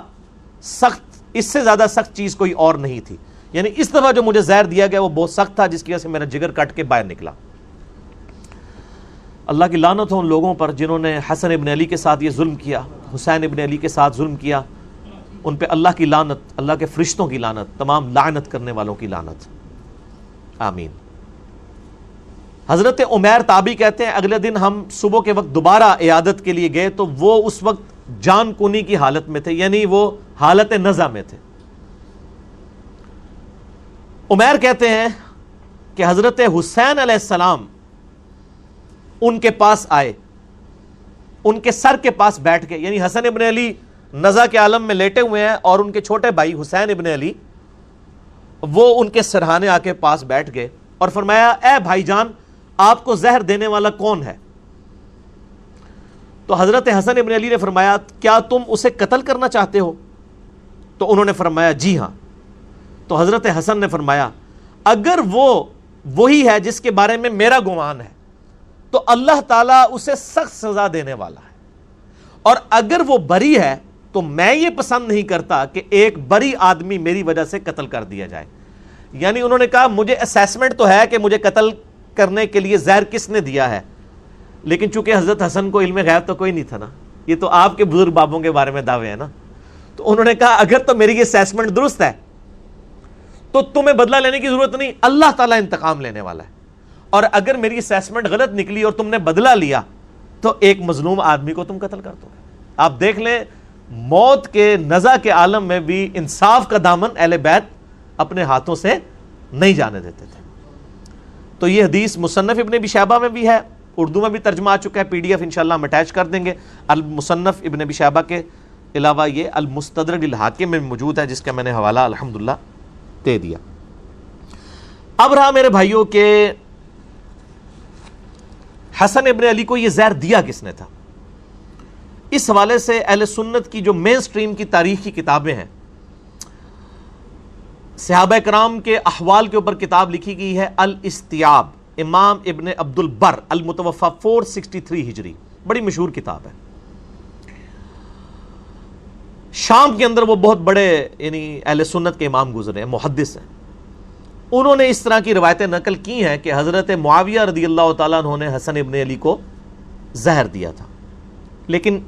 سخت، اس سے زیادہ سخت چیز کوئی اور نہیں تھی، یعنی اس دفعہ جو مجھے زہر دیا گیا وہ بہت سخت تھا جس کی وجہ سے میرا جگر کٹ کے باہر نکلا۔ اللہ کی لعنت ہو ان لوگوں پر جنہوں نے حسن ابن علی کے ساتھ یہ ظلم کیا، حسین ابن علی کے ساتھ ظلم کیا، ان پہ اللہ کی لعنت، اللہ کے فرشتوں کی لعنت، تمام لعنت کرنے والوں کی لعنت، آمین۔ حضرت عمیر تابعی کہتے ہیں اگلے دن ہم صبح کے وقت دوبارہ عیادت کے لیے گئے تو وہ اس وقت جان کنی کی حالت میں تھے، یعنی وہ حالت نزع میں تھے۔ عمیر کہتے ہیں کہ حضرت حسین علیہ السلام ان کے پاس آئے، ان کے سر کے پاس بیٹھ گئے، یعنی حسن ابن علی نزع کے عالم میں لیٹے ہوئے ہیں اور ان کے چھوٹے بھائی حسین ابن علی وہ ان کے سرہانے آ کے پاس بیٹھ گئے اور فرمایا اے بھائی جان آپ کو زہر دینے والا کون ہے؟ تو حضرت حسن ابن علی نے فرمایا کیا تم اسے قتل کرنا چاہتے ہو؟ تو انہوں نے فرمایا جی ہاں۔ تو حضرت حسن نے فرمایا اگر وہ وہی ہے جس کے بارے میں میرا گمان ہے تو اللہ تعالیٰ اسے سخت سزا دینے والا ہے، اور اگر وہ بری ہے تو میں یہ پسند نہیں کرتا کہ ایک بری آدمی میری وجہ سے قتل کر دیا جائے۔ یعنی انہوں نے کہا مجھے اسیسمنٹ تو ہے کہ مجھے قتل کرنے کے لیے زہر کس نے دیا ہے، لیکن چونکہ حضرت حسن کو علم غیب تو کوئی نہیں تھا نا، یہ تو آپ کے بزرگ بابوں کے بارے میں دعوے ہیں نا، تو انہوں نے کہا اگر تو میری یہ اسیسمنٹ درست ہے تو تمہیں بدلہ لینے کی ضرورت نہیں، اللہ تعالیٰ انتقام لینے والا ہے، اور اگر میری اسیسمنٹ غلط نکلی اور تم نے بدلہ لیا تو ایک مظلوم آدمی کو تم قتل کر دو گے۔ آپ دیکھ لیں موت کے نزع کے عالم میں بھی انصاف کا دامن اہل بیت اپنے ہاتھوں سے نہیں جانے دیتے تھے۔ تو یہ حدیث مصنف ابن ابی شیبہ میں بھی ہے، اردو میں بھی ترجمہ آ چکا ہے، PDF انشاءاللہ ہم اٹیچ کر دیں گے۔ المصنف ابن ابی شیبہ کے علاوہ یہ المستدرک للحاکم میں موجود ہے جس کا میں نے حوالہ الحمدللہ دے دیا۔ اب رہا میرے بھائیوں کہ حسن ابن علی کو یہ زہر دیا کس نے تھا؟ اس حوالے سے اہل سنت کی جو مین سٹریم کی تاریخ کی کتابیں ہیں، صحابہ کرام کے احوال کے اوپر کتاب لکھی گئی ہے الاستیاب، امام ابن عبد البر، المتوفی 463 ہجری، بڑی مشہور کتاب ہے۔ شام کے اندر وہ بہت بڑے یعنی اہل سنت کے امام گزرے ہیں، محدث ہیں۔ انہوں نے اس طرح کی روایتیں نقل کی ہیں کہ حضرت معاویہ رضی اللہ تعالیٰ عنہ نے حسن ابن علی کو زہر دیا تھا، لیکن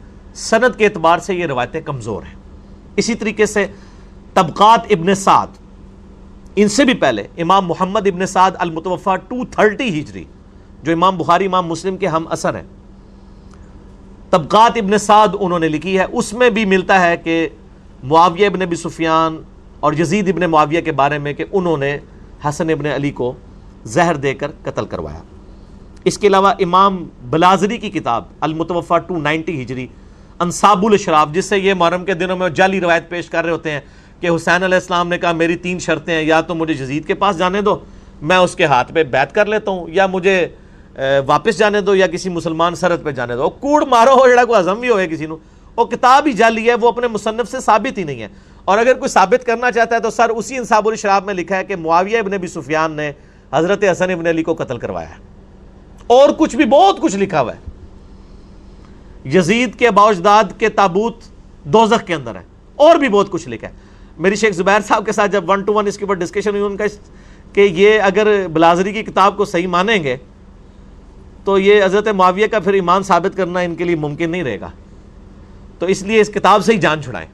سند کے اعتبار سے یہ روایتیں کمزور ہیں۔ اسی طریقے سے طبقات ابن سعد، ان سے بھی پہلے امام محمد ابن سعد المتوفی 230 ہجری، جو امام بخاری امام مسلم کے ہم اثر ہیں، طبقات ابن سعد انہوں نے لکھی ہے، اس میں بھی ملتا ہے کہ معاویہ ابن ابی سفیان اور یزید ابن معاویہ کے بارے میں کہ انہوں نے حسن ابن علی کو زہر دے کر قتل کروایا۔ اس کے علاوہ امام بلازری کی کتاب المتوفی 290 ہجری، انصاب الاشراف، جس سے یہ محرم کے دنوں میں جعلی روایت پیش کر رہے ہوتے ہیں کہ حسین علیہ السلام نے کہا میری 3 شرطیں ہیں، یا تو مجھے یزید کے پاس جانے دو، میں اس کے ہاتھ پہ بیعت کر لیتا ہوں، یا مجھے واپس جانے دو، یا کسی مسلمان سرحد پہ جانے دو۔ کوڑ مارو ہو جڑا کوئی ہضم بھی ہوئے کسی نو، وہ کتاب ہی جعلی ہے، وہ اپنے مصنف سے ثابت ہی نہیں ہے۔ اور اگر کوئی ثابت کرنا چاہتا ہے تو سر اسی انصاب الاشراف میں لکھا ہے کہ معاویہ ابن ابی سفیان نے حضرت حسن ابن علی کو قتل کروایا ہے، اور کچھ بھی بہت کچھ لکھا ہوا ہے۔ یزید کے باوجداد کے تابوت دوزخ کے اندر ہے، اور بھی بہت کچھ لکھا ہے۔ میری شیخ زبیر صاحب کے ساتھ جب 1 to 1 اس کے اوپر ڈسکشن ہوئی، ان کا کہ یہ اگر بلازری کی کتاب کو صحیح مانیں گے تو یہ حضرت معاویہ کا پھر ایمان ثابت کرنا ان کے لیے ممکن نہیں رہے گا، تو اس لیے اس کتاب سے ہی جان چھڑائیں۔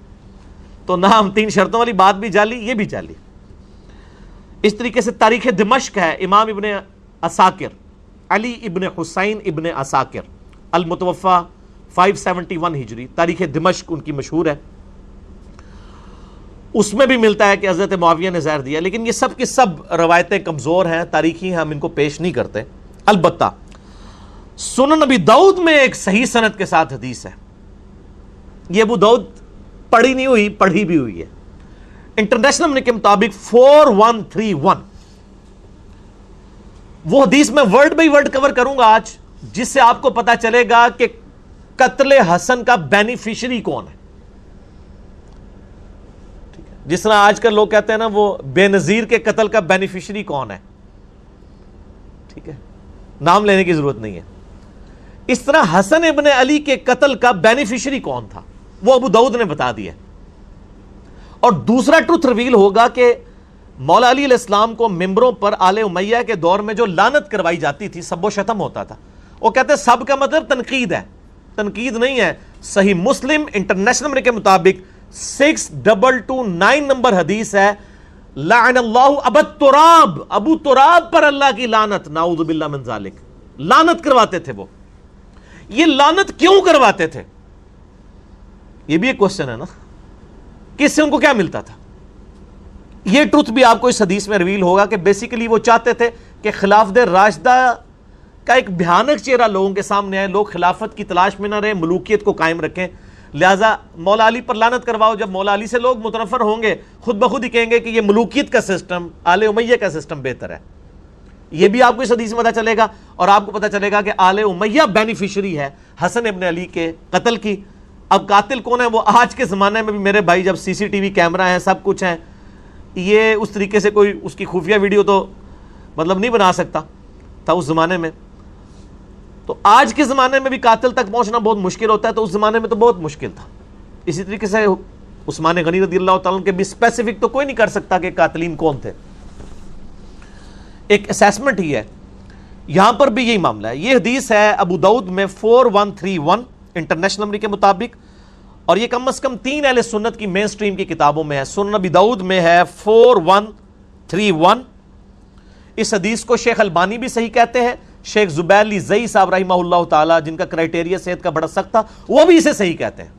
تو نہ ہم 3 شرطوں والی بات بھی جعلی، یہ بھی جعلی۔ اس طریقے سے تاریخ دمشق ہے، امام ابن عساکر، علی ابن حسین ابن عساکر، المتوفی 571 ہجری، تاریخ دمشق ان کی مشہور ہے۔ اس میں بھی ملتا ہے کہ حضرت معاویہ نے زہر دیا، لیکن یہ سب کی سب روایتیں کمزور ہیں، تاریخی ہم ان کو پیش نہیں کرتے۔ البتہ سنن ابی داؤد میں ایک صحیح سند کے ساتھ حدیث ہے، یہ ابو داؤد پڑھی نہیں ہوئی، پڑھی بھی ہوئی ہے۔ انٹرنیشنل کے مطابق 4131، وہ حدیث میں ورڈ بائی ورڈ کور کروں گا آج، جس سے آپ کو پتا چلے گا کہ قتل حسن کا بینیفیشری کون ہے۔ جس طرح آج کل لوگ کہتے ہیں نا وہ بے نظیر کے قتل کا بینیفیشری کون ہے، ٹھیک ہے، نام لینے کی ضرورت نہیں ہے۔ اس طرح حسن ابن علی کے قتل کا بینیفیشری کون تھا وہ ابو داؤد نے بتا دیا۔ اور دوسرا ٹروتھ ریویل ہوگا کہ مولا علی علیہ السلام کو ممبروں پر آل امیہ کے دور میں جو لعنت کروائی جاتی تھی، سب و شتم ہوتا تھا، وہ کہتے ہیں سب کا مطلب تنقید ہے، تنقید نہیں ہے۔ صحیح مسلم انٹرنیشنل کے مطابق 6229 نمبر حدیث ہے، لعن اللہ ابا تراب، ابو تراب پر اللہ کی لعنت، نعوذ باللہ من ذالک، لعنت کرواتے تھے وہ۔ یہ لعنت کیوں کرواتے تھے؟ یہ بھی ایک کوسچن ہے نا، کس سے ان کو کیا ملتا تھا؟ یہ ٹروتھ بھی آپ کو اس حدیث میں ریویل ہوگا کہ بیسیکلی وہ چاہتے تھے کہ خلافت راشدہ کا ایک بھیانک چہرہ لوگوں کے سامنے آئے، لوگ خلافت کی تلاش میں نہ رہے، ملوکیت کو قائم رکھیں، لہٰذا مولا علی پر لعنت کرواؤ۔ جب مولا علی سے لوگ متنفر ہوں گے، خود بخود ہی کہیں گے کہ یہ ملوکیت کا سسٹم، آل امیہ کا سسٹم بہتر ہے۔ یہ بھی آپ کو اس حدیث میں پتہ چلے گا، اور آپ کو پتہ چلے گا کہ آل امیہ بینیفیشری ہے حسن ابن علی کے قتل کی۔ اب قاتل کون ہے؟ وہ آج کے زمانے میں بھی میرے بھائی جب CCTV کیمرہ ہیں، سب کچھ ہیں، یہ اس طریقے سے کوئی اس کی خفیہ ویڈیو تو مطلب نہیں بنا سکتا تھا اس زمانے میں۔ تو آج کے زمانے میں بھی قاتل تک پہنچنا بہت مشکل ہوتا ہے، تو اس زمانے میں تو بہت مشکل تھا۔ اسی طریقے سے عثمان غنی رضی اللہ تعالیٰ عنہ کے بھی اسپیسیفک تو کوئی نہیں کر سکتا کہ قاتلین کون تھے، ایک اسیسمنٹ ہی ہے۔ یہاں پر بھی یہی معاملہ ہے۔ یہ حدیث ہے ابو داؤد میں 4131 انٹرنیشنل کے مطابق، اور یہ کم از کم 3 اہل سنت کی مین سٹریم کی کتابوں میں ہے۔ سنن ابی داؤد میں ہے 4131۔ اس حدیث کو شیخ البانی بھی صحیح کہتے ہیں، شیخ زبیر علی زئی صاحب رحمہ اللہ تعالی، جن کا کرائٹیریا صحت کا بڑا سخت تھا، وہ بھی اسے صحیح کہتے ہیں۔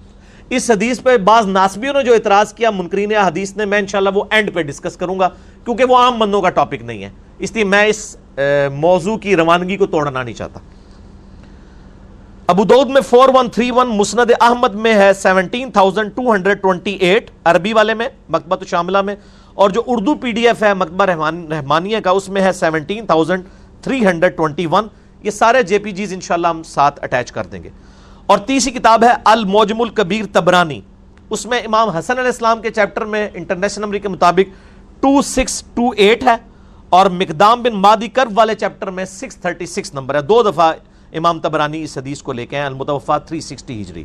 اس حدیث پہ بعض ناسبیوں نے جو اعتراض کیا منکرین حدیث نے، میں انشاءاللہ وہ اینڈ پہ ڈسکس کروں گا، کیونکہ وہ عام بندوں کا ٹاپک نہیں ہے، اس لیے میں اس موضوع کی روانگی کو توڑنا نہیں چاہتا۔ ابو داؤد میں 4131، مسند احمد میں ہے 17228 عربی والے میں، مکتبۃ شاملہ میں، اور جو اردو PDF ہے مکتبہ رحمانیہ کا، اس میں ہے 17321۔ یہ سارے JPGs انشاءاللہ ہم ساتھ اٹیچ کر دیں گے۔ اور تیسری کتاب ہے المعجم الکبیر طبرانی، اس میں امام حسن علیہ السلام کے چیپٹر میں انٹرنیشنل نمبر کے مطابق 2628 ہے, اور مقدام بن مادی کرب والے چیپٹر میں 636 نمبر ہے. 2 دفعہ امام طبرانی اس حدیث کو لے کے ہیں, المتوفا 360 ہجری.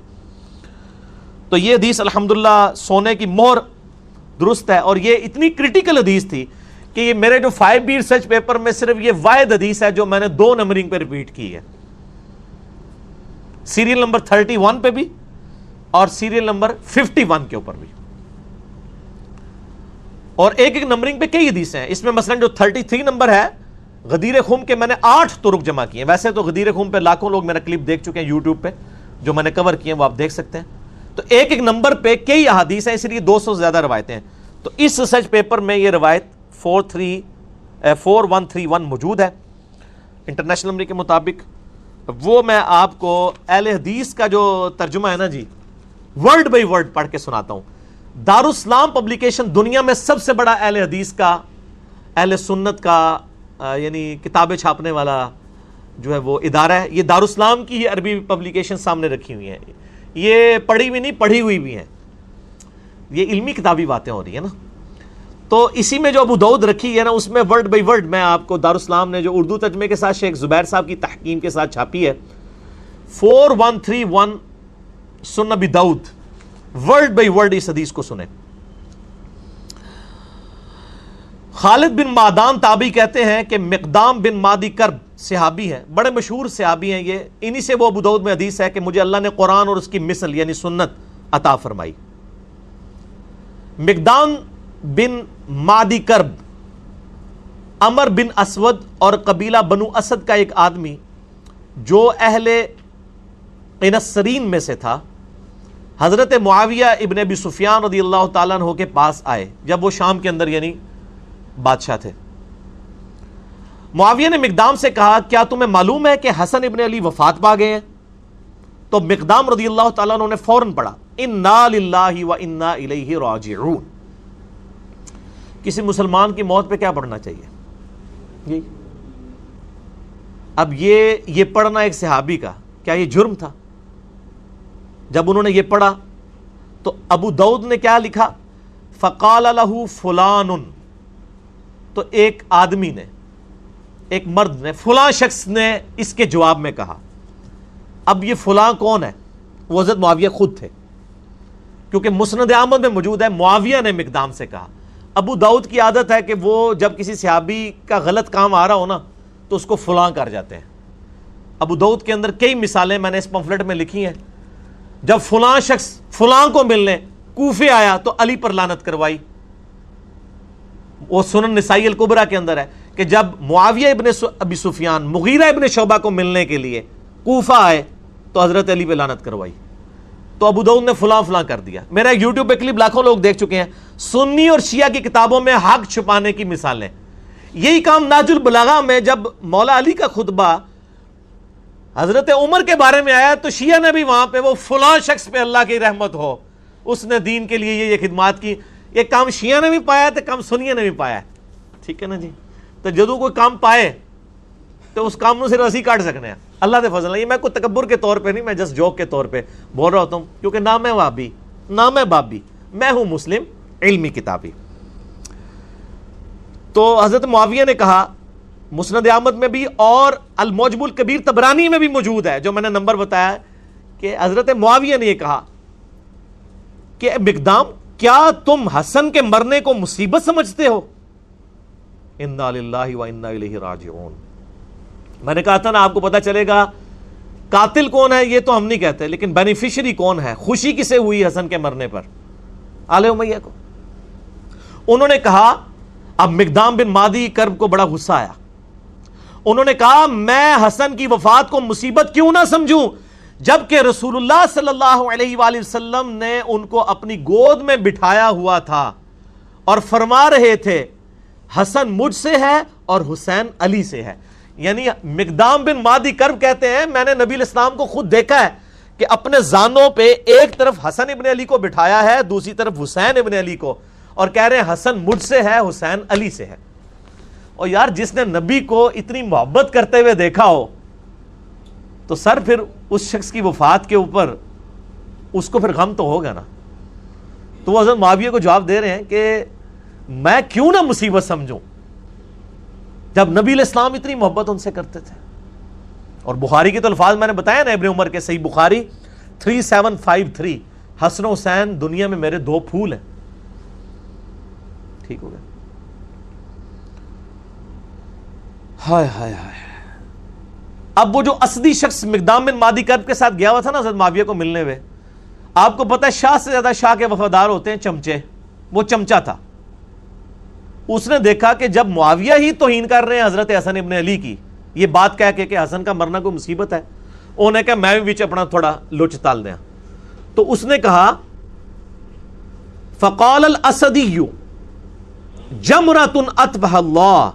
تو یہ حدیث الحمدللہ سونے کی مہر درست ہے, اور یہ اتنی کرٹیکل حدیث تھی کہ یہ میرے جو 5B ریسرچ پیپر میں صرف یہ واحد حدیث ہے جو میں نے 2 نمبرنگ پہ ریپیٹ کی ہے, سیریل نمبر 31 پہ بھی اور سیریل نمبر 51 کے اوپر بھی, اور ایک ایک نمبرنگ پہ کئی حدیثیں ہیں. اس میں مثلا جو 33 نمبر ہے غدیر خم کے میں نے 8 طرق جمع کیے ہیں. ویسے تو غدیر خم پہ لاکھوں لوگ میرا کلپ دیکھ چکے ہیں یوٹیوب پہ, جو میں نے کور کیے ہیں وہ آپ دیکھ سکتے ہیں. تو ایک ایک نمبر پہ کئی احادیث ہیں, اس لیے 200 سے زیادہ روایتیں ہیں. تو اس ریسرچ پیپر میں یہ روایت 4131 موجود ہے انٹرنیشنل نمبر کے مطابق. وہ میں آپ کو اہل حدیث کا جو ترجمہ ہے نا جی, ورڈ بائی ورڈ پڑھ کے سناتا ہوں. دارالاسلام پبلیکیشن دنیا میں سب سے بڑا اہل حدیث کا, اہل سنت کا یعنی کتابیں چھاپنے والا جو ہے وہ ادارہ ہے. یہ دارالاسلام کی ہی عربی پبلیکیشن سامنے رکھی ہوئی ہیں, یہ پڑھی ہوئی نہیں پڑھی ہوئی بھی ہیں, یہ علمی کتابی باتیں ہو رہی ہیں نا. تو اسی میں جو ابو داؤد رکھی ہے نا, اس میں ورڈ بائی ورڈ میں آپ کو دارالاسلام نے جو اردو ترجمے کے ساتھ شیخ زبیر صاحب کی تحکیم کے ساتھ چھاپی ہے 4131 سنن ابی داؤد, ورڈ بائی ورڈ اس حدیث کو سنیں. خالد بن معدان تابعی کہتے ہیں کہ مقدام بن مادی کرب صحابی ہیں, بڑے مشہور صحابی ہیں یہ, انہی سے وہ ابو داؤد میں حدیث ہے کہ مجھے اللہ نے قرآن اور اس کی مثل یعنی سنت عطا فرمائی. مقدام بن مادی کرب عمر بن اسود اور قبیلہ بنو اسد کا ایک آدمی جو اہل قنسرین میں سے تھا, حضرت معاویہ ابن ابی سفیان رضی اللہ تعالیٰ عنہ کے پاس آئے جب وہ شام کے اندر یعنی بادشاہ تھے. معاویہ نے مقدام سے کہا کیا تمہیں معلوم ہے کہ حسن ابن علی وفات پا گئے ہیں؟ تو مقدام رضی اللہ تعالیٰ عنہ نے فوراً پڑھا انا للہ و انا الیہ راجعون. کسی مسلمان کی موت پہ کیا پڑھنا چاہیے؟ اب یہ پڑھنا ایک صحابی کا کیا یہ جرم تھا؟ جب انہوں نے یہ پڑھا تو ابو داؤد نے کیا لکھا, فقال لہ فلان, تو ایک آدمی نے, ایک مرد نے, فلاں شخص نے اس کے جواب میں کہا. اب یہ فلاں کون ہے؟ وہ حضرت معاویہ خود تھے, کیونکہ مسند احمد میں موجود ہے معاویہ نے مقدام سے کہا. ابو داؤد کی عادت ہے کہ وہ جب کسی صحابی کا غلط کام آ رہا ہو نا تو اس کو فلاں کر جاتے ہیں. ابو داؤد کے اندر کئی مثالیں میں نے اس پمفلٹ میں لکھی ہیں. جب فلاں شخص فلاں کو ملنے کوفے آیا تو علی پر لعنت کروائی. وہ سنن نسائی الکبریٰ کے اندر ہے کہ جب معاویہ ابن ابی سفیان مغیرہ ابن شعبہ کو ملنے کے لیے کوفہ آئے تو حضرت علی پہ لعنت کروائی. تو ابو داؤد نے فلاں فلاں کر دیا. میرا یوٹیوب پہ کلپ لاکھوں لوگ دیکھ چکے ہیں, سنی اور شیعہ کی کتابوں میں حق چھپانے کی مثالیں. یہی کام نہج البلاغہ میں جب مولا علی کا خطبہ حضرت عمر کے بارے میں آیا تو شیعہ نے بھی وہاں پہ وہ فلاں شخص پہ اللہ کی رحمت ہو, اس نے دین کے لیے یہ خدمات کی. یہ کام شیعہ نے بھی پایا تو کام سنیہ نے بھی پایا. ٹھیک ہے نا جی. تو جدو کوئی کام پائے تو اس کام سے رسی کاٹ سکنے ہیں اللہ دے فضل. یہ میں کوئی تکبر کے طور پہ نہیں, میں جسٹ جوک کے طور پہ بول رہا ہوتا ہوں, کیونکہ نہ میں وہابی نہ میں بابی, میں ہوں مسلم علمی کتابی. تو حضرت معاویہ نے کہا, مسند احمد میں بھی اور المعجم الکبیر طبرانی میں بھی موجود ہے جو میں نے نمبر بتایا, کہ حضرت معاویہ نے یہ کہا کہ مقدام کیا تم حسن کے مرنے کو مصیبت سمجھتے ہو؟ انا للہ و انا الیہ راجعون. میں نے کہا تھا نا آپ کو پتا چلے گا قاتل کون ہے یہ تو ہم نہیں کہتے, لیکن بینیفیشری کون ہے, خوشی کسے ہوئی حسن کے مرنے پر؟ آل امیہ کو. انہوں نے کہا, اب مقدام بن مادی کرب کو بڑا غصہ آیا. انہوں نے کہا میں حسن کی وفات کو مصیبت کیوں نہ سمجھوں جبکہ رسول اللہ صلی اللہ علیہ وآلہ وسلم نے ان کو اپنی گود میں بٹھایا ہوا تھا اور فرما رہے تھے حسن مجھ سے ہے اور حسین علی سے ہے. یعنی مقدام بن مادی کرب کہتے ہیں میں نے نبی الاسلام کو خود دیکھا ہے کہ اپنے زانوں پہ ایک طرف حسن ابن علی کو بٹھایا ہے, دوسری طرف حسین ابن علی کو, اور کہہ رہے ہیں حسن مجھ سے ہے حسین علی سے ہے. اور یار جس نے نبی کو اتنی محبت کرتے ہوئے دیکھا ہو تو سر پھر اس شخص کی وفات کے اوپر اس کو پھر غم تو ہوگا نا. تو وہ حضرت معاویہ کو جواب دے رہے ہیں کہ میں کیوں نہ مصیبت سمجھوں جب نبی علیہ السلام اتنی محبت ان سے کرتے تھے. اور بخاری کے تو الفاظ میں نے بتایا نا ابن عمر کے, صحیح بخاری 3753, حسن و حسین دنیا میں میرے 2 پھول ہیں. ٹھیک ہو گیا. ہائے ہائے ہائے. اب وہ جو اسدی شخص مقدام بن مادی کرب کے ساتھ گیا ہوا تھا نا حضرت معاویہ کو ملنے ہوئے, آپ کو پتہ ہے شاہ سے زیادہ شاہ کے وفادار ہوتے ہیں چمچے. وہ چمچا تھا. اس نے دیکھا کہ جب معاویہ ہی توہین کر رہے ہیں حضرت حسن ابن علی کی, یہ بات کہہ کے کہ حسن کا مرنا کوئی مصیبت ہے, انہوں نے کہا میں بھی بیچ اپنا تھوڑا لچ تال دیا. تو اس نے کہا فقال الاسدی جمرۃ اطفأ اللہ,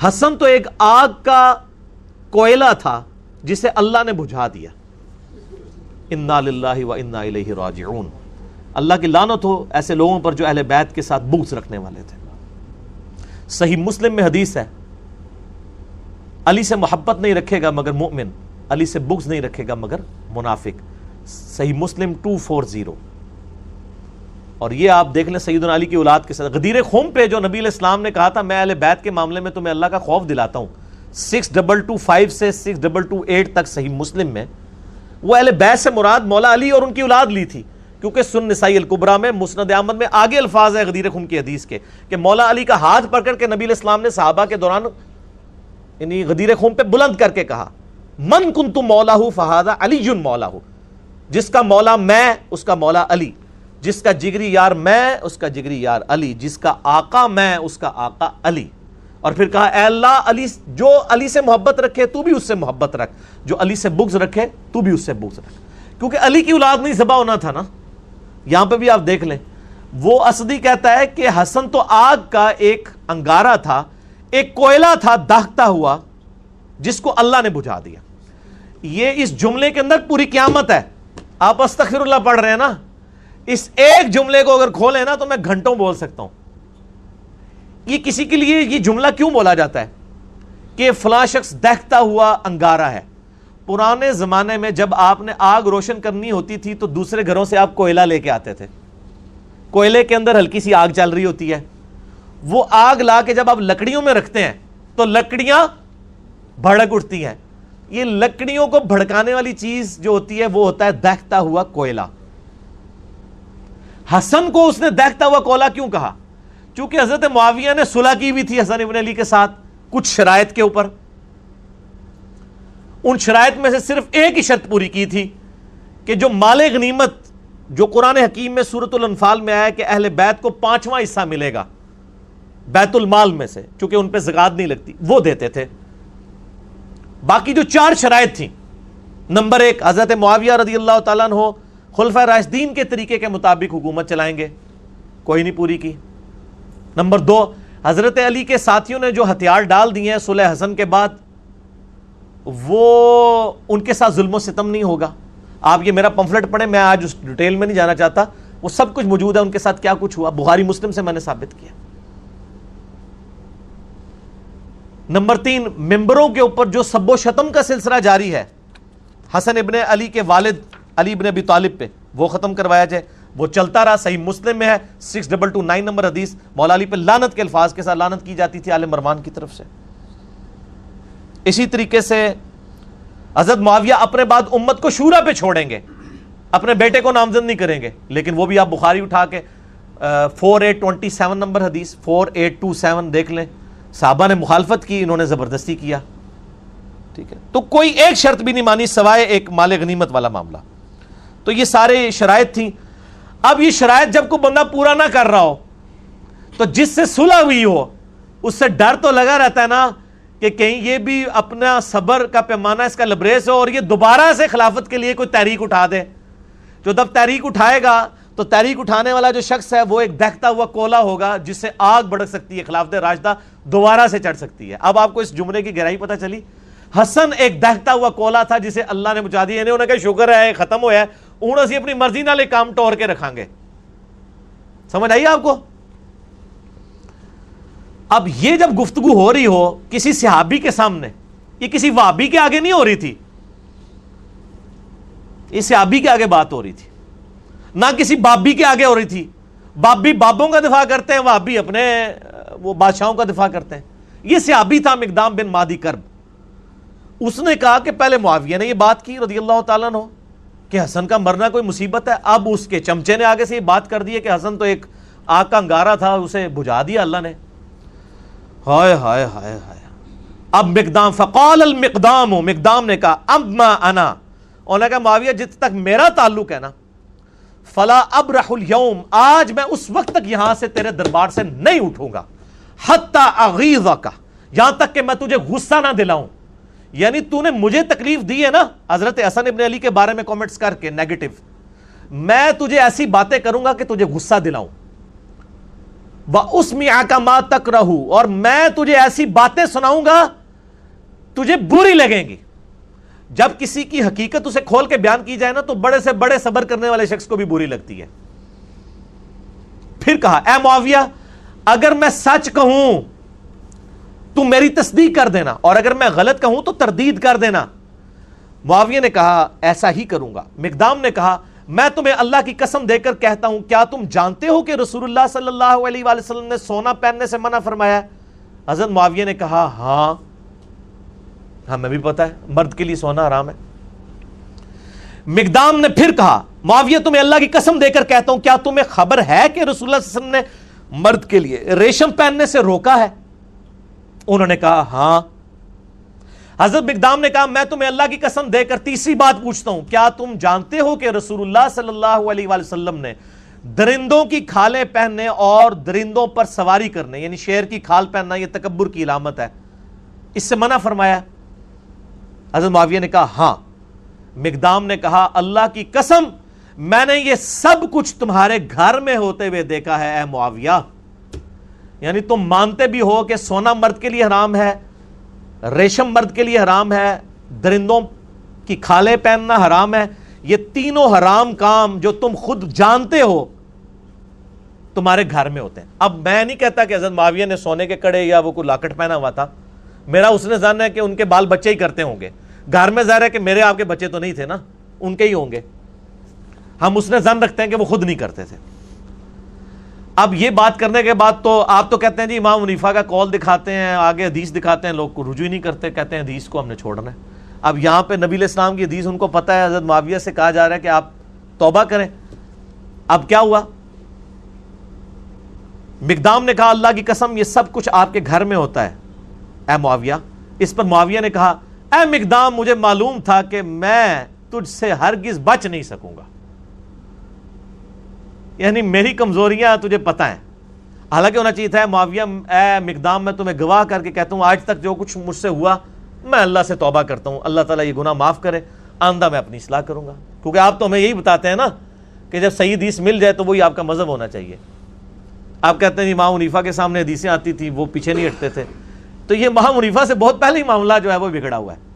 حسن تو ایک آگ کا کوئلہ تھا جسے اللہ نے بجھا دیا. انا للہ و انا الیہ راجعون. اللہ کی لعنت ہو ایسے لوگوں پر جو اہل بیت کے ساتھ بغض رکھنے والے تھے. صحیح مسلم میں حدیث ہے, علی سے محبت نہیں رکھے گا مگر مومن, علی سے بغض نہیں رکھے گا مگر منافق. صحیح مسلم 240. اور یہ آپ دیکھ لیں سیدنا علی کی اولاد کے ساتھ غدیر خم پہ جو نبی علیہ السلام نے کہا تھا میں اہل بیت کے معاملے میں تمہیں اللہ کا خوف دلاتا ہوں, 6225 سے 6228 تک صحیح مسلم میں, وہ اہل بیت سے مراد مولا علی اور ان کی اولاد لی تھی, کیونکہ سن نسائی الکبریٰ میں مسند احمد میں آگے الفاظ ہے غدیر خم کی حدیث کے کہ مولا علی کا ہاتھ پکڑ کے نبی علیہ السلام نے صحابہ کے دوران یعنی غدیر خم پہ بلند کر کے کہا من کنت مولاہ فہذا علی مولاہ, جس کا مولا میں اس کا مولا علی, جس کا جگری یار میں اس کا جگری یار علی, جس کا آقا میں اس کا آقا علی. اور پھر کہا اے اللہ علی جو علی سے محبت رکھے تو بھی اس سے محبت رکھ, جو علی سے بغض رکھے تو بھی اس سے بغض رکھ. کیونکہ علی کی اولاد نہیں ذبح ہونا تھا نا. یہاں پہ بھی آپ دیکھ لیں, وہ اسدی کہتا ہے کہ حسن تو آگ کا ایک انگارہ تھا, ایک کوئلہ تھا داغتا ہوا جس کو اللہ نے بجھا دیا. یہ اس جملے کے اندر پوری قیامت ہے. آپ استغفر اللہ پڑھ رہے ہیں نا, اس ایک جملے کو اگر کھولیں نا تو میں گھنٹوں بول سکتا ہوں. یہ کسی کے لیے یہ جملہ کیوں بولا جاتا ہے کہ فلاں شخص دہتا ہوا انگارہ ہے. پرانے زمانے میں جب آپ نے آگ روشن کرنی ہوتی تھی تو دوسرے گھروں سے آپ کوئلہ لے کے آتے تھے. کوئلے کے اندر ہلکی سی آگ چل رہی ہوتی ہے, وہ آگ لا کے جب آپ لکڑیوں میں رکھتے ہیں تو لکڑیاں بھڑک اٹھتی ہیں. یہ لکڑیوں کو بھڑکانے والی چیز جو ہوتی ہے وہ ہوتا ہے دہتا ہوا کوئلہ. حسن کو اس نے دہتا ہوا کوئلہ کیوں کہا؟ چونکہ حضرت معاویہ نے صلح کی بھی تھی حسن ابن علی کے ساتھ کچھ شرائط کے اوپر. ان شرائط میں سے صرف ایک ہی شرط پوری کی تھی کہ جو مال غنیمت جو قرآن حکیم میں سورۃ الانفال میں آیا کہ اہل بیت کو 5واں حصہ ملے گا بیت المال میں سے, چونکہ ان پہ زکات نہیں لگتی, وہ دیتے تھے. باقی جو 4 شرائط تھیں, نمبر 1 حضرت معاویہ رضی اللہ تعالیٰ عنہ خلفائے راشدین کے طریقے کے مطابق حکومت چلائیں گے, کوئی نہیں پوری کی. نمبر 2 حضرت علی کے ساتھیوں نے جو ہتھیار ڈال دیے ہیں صلح حسن کے بعد, وہ ان کے ساتھ ظلم و ستم نہیں ہوگا. آپ یہ میرا پمفلٹ پڑھیں, میں آج اس ڈیٹیل میں نہیں جانا چاہتا, وہ سب کچھ موجود ہے ان کے ساتھ کیا کچھ ہوا, بخاری مسلم سے میں نے ثابت کیا. نمبر 3 ممبروں کے اوپر جو سب و شتم کا سلسلہ جاری ہے حسن ابن علی کے والد علی ابن ابی طالب پہ, وہ ختم کروایا جائے. وہ چلتا رہا, صحیح مسلم میں ہے 6229 نمبر حدیث, مولا علی پہ لعنت کے الفاظ کے ساتھ لعنت کی جاتی تھی آل مروان کی طرف سے. اسی طریقے سے حضرت معاویہ اپنے بعد امت کو شورا پہ چھوڑیں گے, اپنے بیٹے کو نامزد نہیں کریں گے. لیکن وہ بھی آپ بخاری اٹھا کے 4827 نمبر حدیث 4827 دیکھ لیں, صحابہ نے مخالفت کی, انہوں نے زبردستی کیا. ٹھیک ہے, تو کوئی ایک شرط بھی نہیں مانی سوائے ایک مال غنیمت والا معاملہ. تو یہ سارے شرائط تھیں. اب یہ شرائط جب کوئی بندہ پورا نہ کر رہا ہو تو جس سے صلح ہوئی ہو اس سے ڈر تو لگا رہتا ہے نا کہ کہیں یہ بھی اپنا صبر کا پیمانہ اس کا لبریز ہو اور یہ دوبارہ سے خلافت کے لیے کوئی تحریک اٹھا دے. جو جب تحریک اٹھائے گا تو تحریک اٹھانے والا جو شخص ہے وہ ایک دہتا ہوا کوئلہ ہوگا جس سے آگ بھڑک سکتی ہے, خلافت راشدہ دوبارہ سے چڑھ سکتی ہے. اب آپ کو اس جملے کی گہرائی پتہ چلی. حسن ایک دہتا ہوا کوئلہ تھا جسے اللہ نے بجھا دیا. انہوں نے کہا شکر ہے ختم ہوا ہے, انہوں سے اپنی مرضی نہ لے کام ٹور کے رکھیں گے. سمجھ آئیے آپ کو؟ اب یہ جب گفتگو ہو رہی ہو کسی صحابی کے سامنے, یہ کسی وہابی کے آگے نہیں ہو رہی تھی, یہ صحابی کے آگے بات ہو رہی تھی, نہ کسی بابی کے آگے ہو رہی تھی. بابی بابوں کا دفاع کرتے ہیں، وہابی اپنے وہ بادشاہوں کا دفاع کرتے ہیں۔ یہ صحابی تھا مقدام بن مادی کرب، اس نے کہا کہ پہلے معاویہ نے یہ بات کی رضی اللہ تعالیٰ عنہ کہ حسن کا مرنا کوئی مصیبت ہے، اب اس کے چمچے نے آگے سے یہ بات کر دی ہے کہ حسن تو ایک آگ کا انگارہ تھا، اسے بجھا دیا اللہ نے۔ ہائے ہائے ہائے ہائے۔ اب مقدام فقال المقدام، مقدام نے کہا اما انا، انہوں نے کہا معاویہ جت تک میرا تعلق ہے نا، فلا ابرح اليوم، آج میں اس وقت تک یہاں سے تیرے دربار سے نہیں اٹھوں گا، حتی اغیظک، یہاں تک کہ میں تجھے غصہ نہ دلاؤں۔ یعنی تو نے مجھے تکلیف دی ہے نا حضرت حسن ابن علی کے بارے میں کامنٹس کر کے نیگیٹو، میں تجھے ایسی باتیں کروں گا کہ تجھے غصہ دلاؤں۔ وَأُسْمِعَكَ مَا تَكْرَهُ، اور میں تجھے ایسی باتیں سناؤں گا تجھے بری لگیں گی۔ جب کسی کی حقیقت اسے کھول کے بیان کی جائے نا تو بڑے سے بڑے صبر کرنے والے شخص کو بھی بری لگتی ہے۔ پھر کہا اے معاویہ اگر میں سچ کہوں تو میری تصدیق کر دینا، اور اگر میں غلط کہوں تو تردید کر دینا۔ معاویہ نے کہا ایسا ہی کروں گا۔ مقدام نے کہا میں تمہیں اللہ کی قسم دے کر کہتا ہوں، کیا تم جانتے ہو کہ رسول اللہ صلی اللہ علیہ وآلہ وسلم نے سونا پہننے سے منع فرمایا ہے؟ حضرت معاویہ نے کہا ہاں ہمیں بھی پتا ہے مرد کے لیے سونا حرام ہے۔ مقدام نے پھر کہا معاویہ تمہیں اللہ کی قسم دے کر کہتا ہوں، کیا تمہیں خبر ہے کہ رسول اللہ صلی اللہ علیہ وسلم نے مرد کے لیے ریشم پہننے سے روکا ہے؟ انہوں نے کہا ہاں۔ حضرت مقدام نے کہا میں تمہیں اللہ کی قسم دے کر تیسری بات پوچھتا ہوں، کیا تم جانتے ہو کہ رسول اللہ صلی اللہ علیہ وآلہ وسلم نے درندوں کی کھالیں پہننے اور درندوں پر سواری کرنے، یعنی شیر کی کھال پہننا یہ تکبر کی علامت ہے، اس سے منع فرمایا؟ حضرت معاویہ نے کہا ہاں۔ مقدام نے کہا اللہ کی قسم میں نے یہ سب کچھ تمہارے گھر میں ہوتے ہوئے دیکھا ہے اے معاویہ، یعنی تم مانتے بھی ہو کہ سونا مرد کے لیے حرام ہے، ریشم مرد کے لیے حرام ہے، درندوں کی کھالیں پہننا حرام ہے، یہ تینوں حرام کام جو تم خود جانتے ہو تمہارے گھر میں ہوتے ہیں۔ اب میں نہیں کہتا کہ حضرت معاویہ نے سونے کے کڑے یا وہ کوئی لاکٹ پہنا ہوا تھا، میرا اس نے ظن ہے کہ ان کے بال بچے ہی کرتے ہوں گے، گھر میں ظاہر ہے کہ میرے آپ کے بچے تو نہیں تھے نا، ان کے ہی ہوں گے، ہم اس نے ظن رکھتے ہیں کہ وہ خود نہیں کرتے تھے۔ اب یہ بات کرنے کے بعد تو آپ تو کہتے ہیں جی امام حنیفہ کا قول دکھاتے ہیں، آگے حدیث دکھاتے ہیں، لوگ کو رجوع ہی نہیں کرتے، کہتے ہیں حدیث کو ہم نے چھوڑنا ہے۔ اب یہاں پہ نبی علیہ السلام کی حدیث ان کو پتہ ہے، حضرت معاویہ سے کہا جا رہا ہے کہ آپ توبہ کریں۔ اب کیا ہوا؟ مقدام نے کہا اللہ کی قسم یہ سب کچھ آپ کے گھر میں ہوتا ہے اے معاویہ۔ اس پر معاویہ نے کہا اے مقدام مجھے معلوم تھا کہ میں تجھ سے ہرگز بچ نہیں سکوں گا، یعنی میری کمزوریاں تجھے پتہ ہیں۔ حالانکہ ہونا چاہیے تھا معاویہ اے مقدام میں تمہیں گواہ کر کے کہتا ہوں آج تک جو کچھ مجھ سے ہوا میں اللہ سے توبہ کرتا ہوں، اللہ تعالیٰ یہ گناہ معاف کرے، آئندہ میں اپنی اصلاح کروں گا۔ کیونکہ آپ تو ہمیں یہی بتاتے ہیں نا کہ جب صحیح حدیث مل جائے تو وہی آپ کا مذہب ہونا چاہیے۔ آپ کہتے ہیں امام حنیفہ کے سامنے حدیثیں آتی تھی وہ پیچھے نہیں ہٹتے تھے، تو یہ امام حنیفہ سے بہت پہلے ہی معاملہ جو ہے وہ بگڑا ہوا ہے۔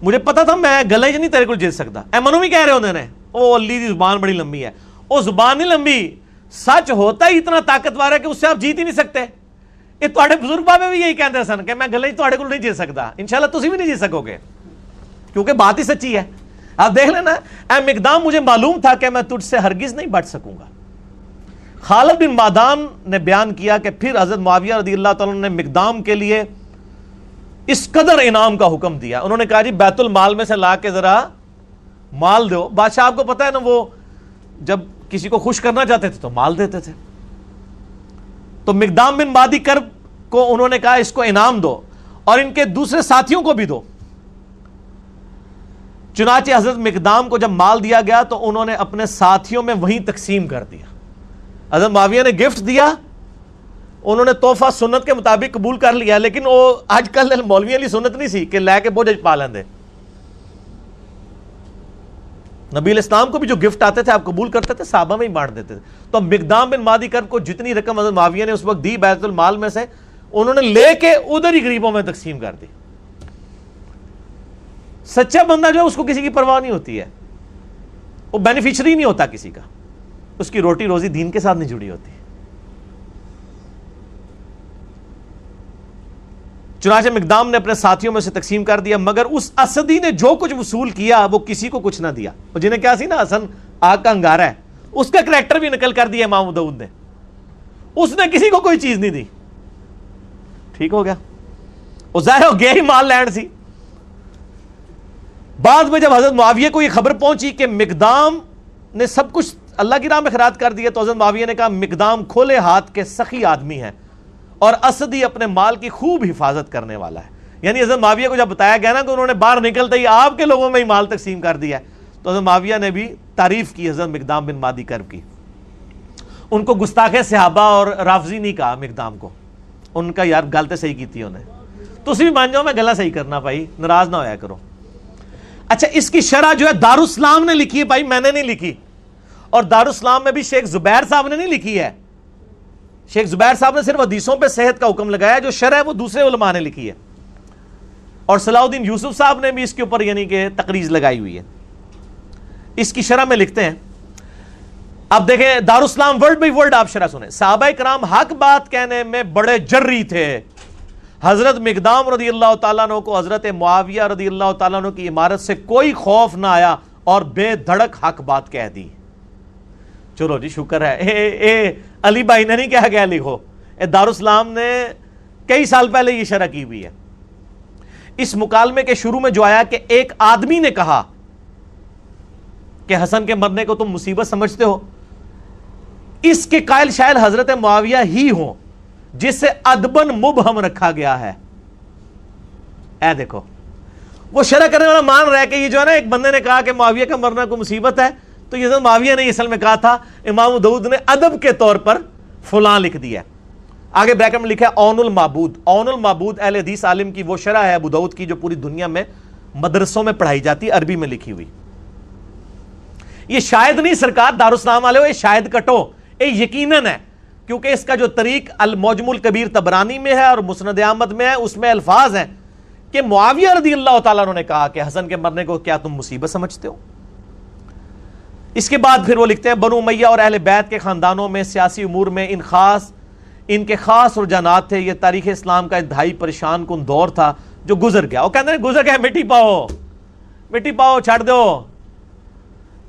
مجھے پتا تھا میں گلے نہیں تیرے کو جیت سکتا، اے منو بھی کہہ رہے ہوندے نے او علی دی زبان بڑی لمبی ہے، او زبان نہیں لمبی، سچ ہوتا ہی اتنا طاقتور ہے کہ اس سے آپ جیت ہی نہیں سکتے۔ یہ تواڈے بزرگ بابے بھی یہی کہندے سن کہ میں گلے تواڈے کو نہیں جیت سکتا، انشاءاللہ تسی بھی نہیں جیت سکو گے کیونکہ بات ہی سچی ہے۔ آپ دیکھ لینا اے مقدام مجھے معلوم تھا کہ میں تجھ سے ہرگز نہیں بچ سکوں گا۔ خالد بن معدان نے بیان کیا کہ پھر حضرت معاویہ رضی اللہ تعالیٰ نے مقدام کے لیے اس قدر انعام کا حکم دیا، انہوں نے کہا جی بیت المال میں سے لا کے ذرا مال دو۔ بادشاہ آپ کو پتا ہے نا وہ جب کسی کو خوش کرنا چاہتے تھے تو مال دیتے تھے، تو مقدام بن مادی کرب کو انہوں نے کہا اس کو انعام دو اور ان کے دوسرے ساتھیوں کو بھی دو۔ چنانچہ حضرت مقدام کو جب مال دیا گیا تو انہوں نے اپنے ساتھیوں میں وہیں تقسیم کر دیا۔ حضرت معاویہ نے گفٹ دیا، انہوں نے تحفہ سنت کے مطابق قبول کر لیا، لیکن وہ آج کل مولویوں والی سنت نہیں سی کہ لے کے بوجھ پا لیندے۔ نبی علیہ السلام کو بھی جو گفٹ آتے تھے آپ قبول کرتے تھے، صحابہ میں ہی بانٹ دیتے تھے۔ تو مقدام بن مادی کرب کو جتنی رقم حضرت معاویہ نے اس وقت دی بیت المال میں سے، انہوں نے لے کے ادھر ہی غریبوں میں تقسیم کر دی۔ سچا بندہ جو ہے اس کو کسی کی پرواہ نہیں ہوتی ہے، وہ بینیفیشری نہیں ہوتا کسی کا، اس کی روٹی روزی دین کے ساتھ نہیں جڑی ہوتی۔ چنانچہ مقدام نے اپنے ساتھیوں میں سے تقسیم کر دیا، مگر اس اسدی نے جو کچھ وصول کیا وہ کسی کو کچھ نہ دیا. اور جنہیں کیا سی نا حسن آگ کا انگارہ ہے، اس کا کریکٹر بھی نقل کر دیا امام داؤد نے. اس نے کسی کو کوئی چیز نہیں دی. ٹھیک ہو گیا، وہ ظاہر ہو گیا ہی مال لینڈ سی. بعد میں جب حضرت معاویہ کو یہ خبر پہنچی کہ مقدام نے سب کچھ اللہ کی راہ میں خیرات کر دیا، تو حضرت معاویہ نے کہا مقدام کھولے ہاتھ کے سخی آدمی ہیں اور اسدی اپنے مال کی خوب حفاظت کرنے والا ہے. یعنی حضرت معاویہ کو جب بتایا گیا نا کہ انہوں نے باہر نکلتے ہی آپ کے لوگوں میں ہی مال تقسیم کر دیا ہے، تو حضرت معاویہ نے بھی تعریف کی حضرت مقدام بن مادی کرب کی. ان کو گستاخ صحابہ اور رافضی نہیں کہا مقدام کو. ان کا یار گل تو صحیح کی تھی انہیں. تسی بھی مان جاؤ میں گلا صحیح کرنا بھائی، ناراض نہ ہویا کرو. اچھا اس کی شرح جو ہے دارالاسلام نے لکھی ہے بھائی، میں نے نہیں لکھی. اور دارالاسلام میں بھی شیخ زبیر صاحب نے نہیں لکھی ہے. شیخ زبیر صاحب نے صرف حدیثوں پہ صحت کا حکم لگایا، جو شرح ہے وہ دوسرے علماء نے لکھی ہے. اور صلاح الدین یوسف صاحب نے بھی اس کے اوپر یعنی کہ تقریض لگائی ہوئی ہے. اس کی شرح میں لکھتے ہیں، اب دیکھیں دارالاسلام ورڈ بائی ورڈ آپ شرح سنیں. صحابہ کرام حق بات کہنے میں بڑے جری تھے. حضرت مقدام رضی اللہ تعالیٰ عنہ کو حضرت معاویہ رضی اللہ تعالیٰ عنہ کی عمارت سے کوئی خوف نہ آیا اور بے دھڑک حق بات کہہ دی. چلو جی شکر ہے. اے علی بھائی نے نہیں کہا گیا لکھو، دارالاسلام نے کئی سال پہلے یہ شرح کی ہوئی ہے. اس مکالمے کے شروع میں جو آیا کہ ایک آدمی نے کہا کہ حسن کے مرنے کو تم مصیبت سمجھتے ہو، اس کے قائل شاید حضرت معاویہ ہی ہوں جس سے ادبن مبہم رکھا گیا ہے. اے دیکھو وہ شرح کرنے والا مان رہا ہے کہ یہ جو ہے نا ایک بندے نے کہا کہ معاویہ کا مرنا کو مصیبت ہے، تو یہ حضرت معاویہ نے اصل میں کہا تھا، امام داؤد نے ادب کے طور پر فلاں لکھ دیا. آگے بریکٹ میں لکھا ہے اون المعبود. اون المعبود اہل حدیث عالم کی وہ شرح ہے ابو داؤد کی جو پوری دنیا میں مدرسوں میں پڑھائی جاتی ہے، عربی میں لکھی ہوئی. یہ شاید نہیں سرکار دارالاسلام والے ہو، یہ شاید کٹو، یہ یقیناً ہے، کیونکہ اس کا جو طریق المعجم الکبیر طبرانی میں ہے اور مسند احمد میں ہے، اس میں الفاظ ہیں کہ معاویہ رضی اللہ تعالیٰ عنہ نے کہا کہ حسن کے مرنے کو کیا تم مصیبت سمجھتے ہو. اس کے بعد پھر وہ لکھتے ہیں بنو امیہ اور اہل بیت کے خاندانوں میں سیاسی امور میں ان کے خاص رجحانات تھے. یہ تاریخ اسلام کا انتہائی پریشان کن دور تھا جو گزر گیا. وہ کہتے ہیں گزر گیا، مٹی پاؤ چھاڑ دو.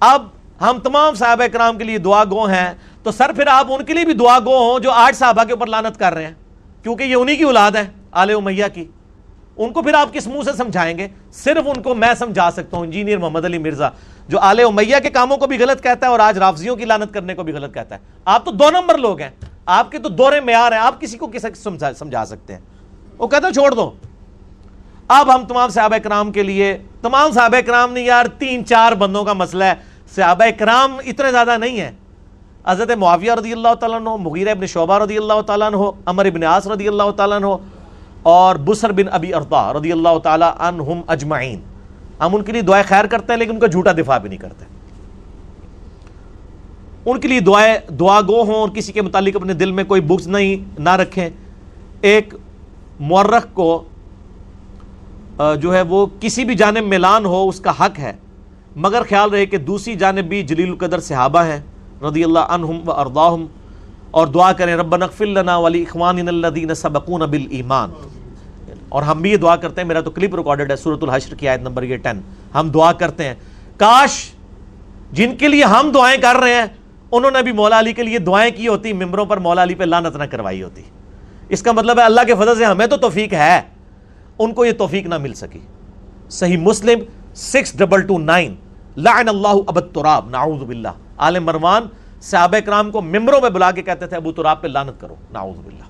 اب ہم تمام صحابہ کرام کے لیے دعا گو ہیں، تو سر پھر آپ ان کے لیے بھی دعا گو ہوں جو 8 صحابہ کے اوپر لعنت کر رہے ہیں، کیونکہ یہ انہی کی اولاد ہے آل امیہ کی. ان کو پھر آپ کس منہ سے سمجھائیں گے؟ صرف ان کو میں سمجھا سکتا ہوں، انجینئر محمد علی مرزا، جو آل امیہ کے کاموں کو بھی غلط کہتا ہے اور آج رافضیوں کی لعنت کرنے کو بھی غلط کہتا ہے. آپ تو 2 نمبر لوگ ہیں، آپ کے تو دورے معیار ہیں، آپ کسی کو سمجھا سکتے ہیں. وہ کہتا ہے چھوڑ دو. اب ہم تمام صحابہ کرام کے لیے، تمام صحابہ کرام نہیں یار، 3-4 بندوں کا مسئلہ ہے. صحابہ کرام اتنے زیادہ نہیں ہیں. حضرت معاویہ رضی اللہ تعالیٰ عنہ، مغیرہ ابن شعبہ رضی اللہ تعالیٰ عنہ، عمر ابن عاص رضی اللہ تعالیٰ عنہ، اور بسر بن ابی ارطا رضی اللہ تعالیٰ عنہم اجمعین. ہم ان کے لیے دعائیں خیر کرتے ہیں لیکن ان کا جھوٹا دفاع بھی نہیں کرتے. ان کے لیے دعا گو ہوں اور کسی کے متعلق اپنے دل میں کوئی بغض نہ رکھیں. ایک مورخ کو جو ہے وہ کسی بھی جانب میلان ہو اس کا حق ہے، مگر خیال رہے کہ دوسری جانب بھی جلیل القدر صحابہ ہیں رضی اللہ عنہم و ارضاہم، اور دعا کریں ربنا اغفر لنا ولاخواننا الذین سبقونا بالایمان. اور ہم بھی یہ دعا کرتے ہیں، میرا تو کلپ ریکارڈڈ ہے سورۃ الحشر کی آیت نمبر 10. ہم دعا کرتے ہیں کاش جن کے لیے ہم دعائیں کر رہے ہیں انہوں نے بھی مولا علی کے لیے دعائیں کی ہوتی، ممبروں پر مولا علی پہ لعنت نہ کروائی ہوتی. اس کا مطلب ہے اللہ کے فضل سے ہمیں تو توفیق ہے، ان کو یہ توفیق نہ مل سکی. صحیح مسلم 6229 لعن اللہ ابو تراب نعوذ باللہ. آل مروان صحابہ کرام کو ممبروں میں بلا کے کہتے تھے ابو تراب پہ لعنت کرو، نعوذ باللہ.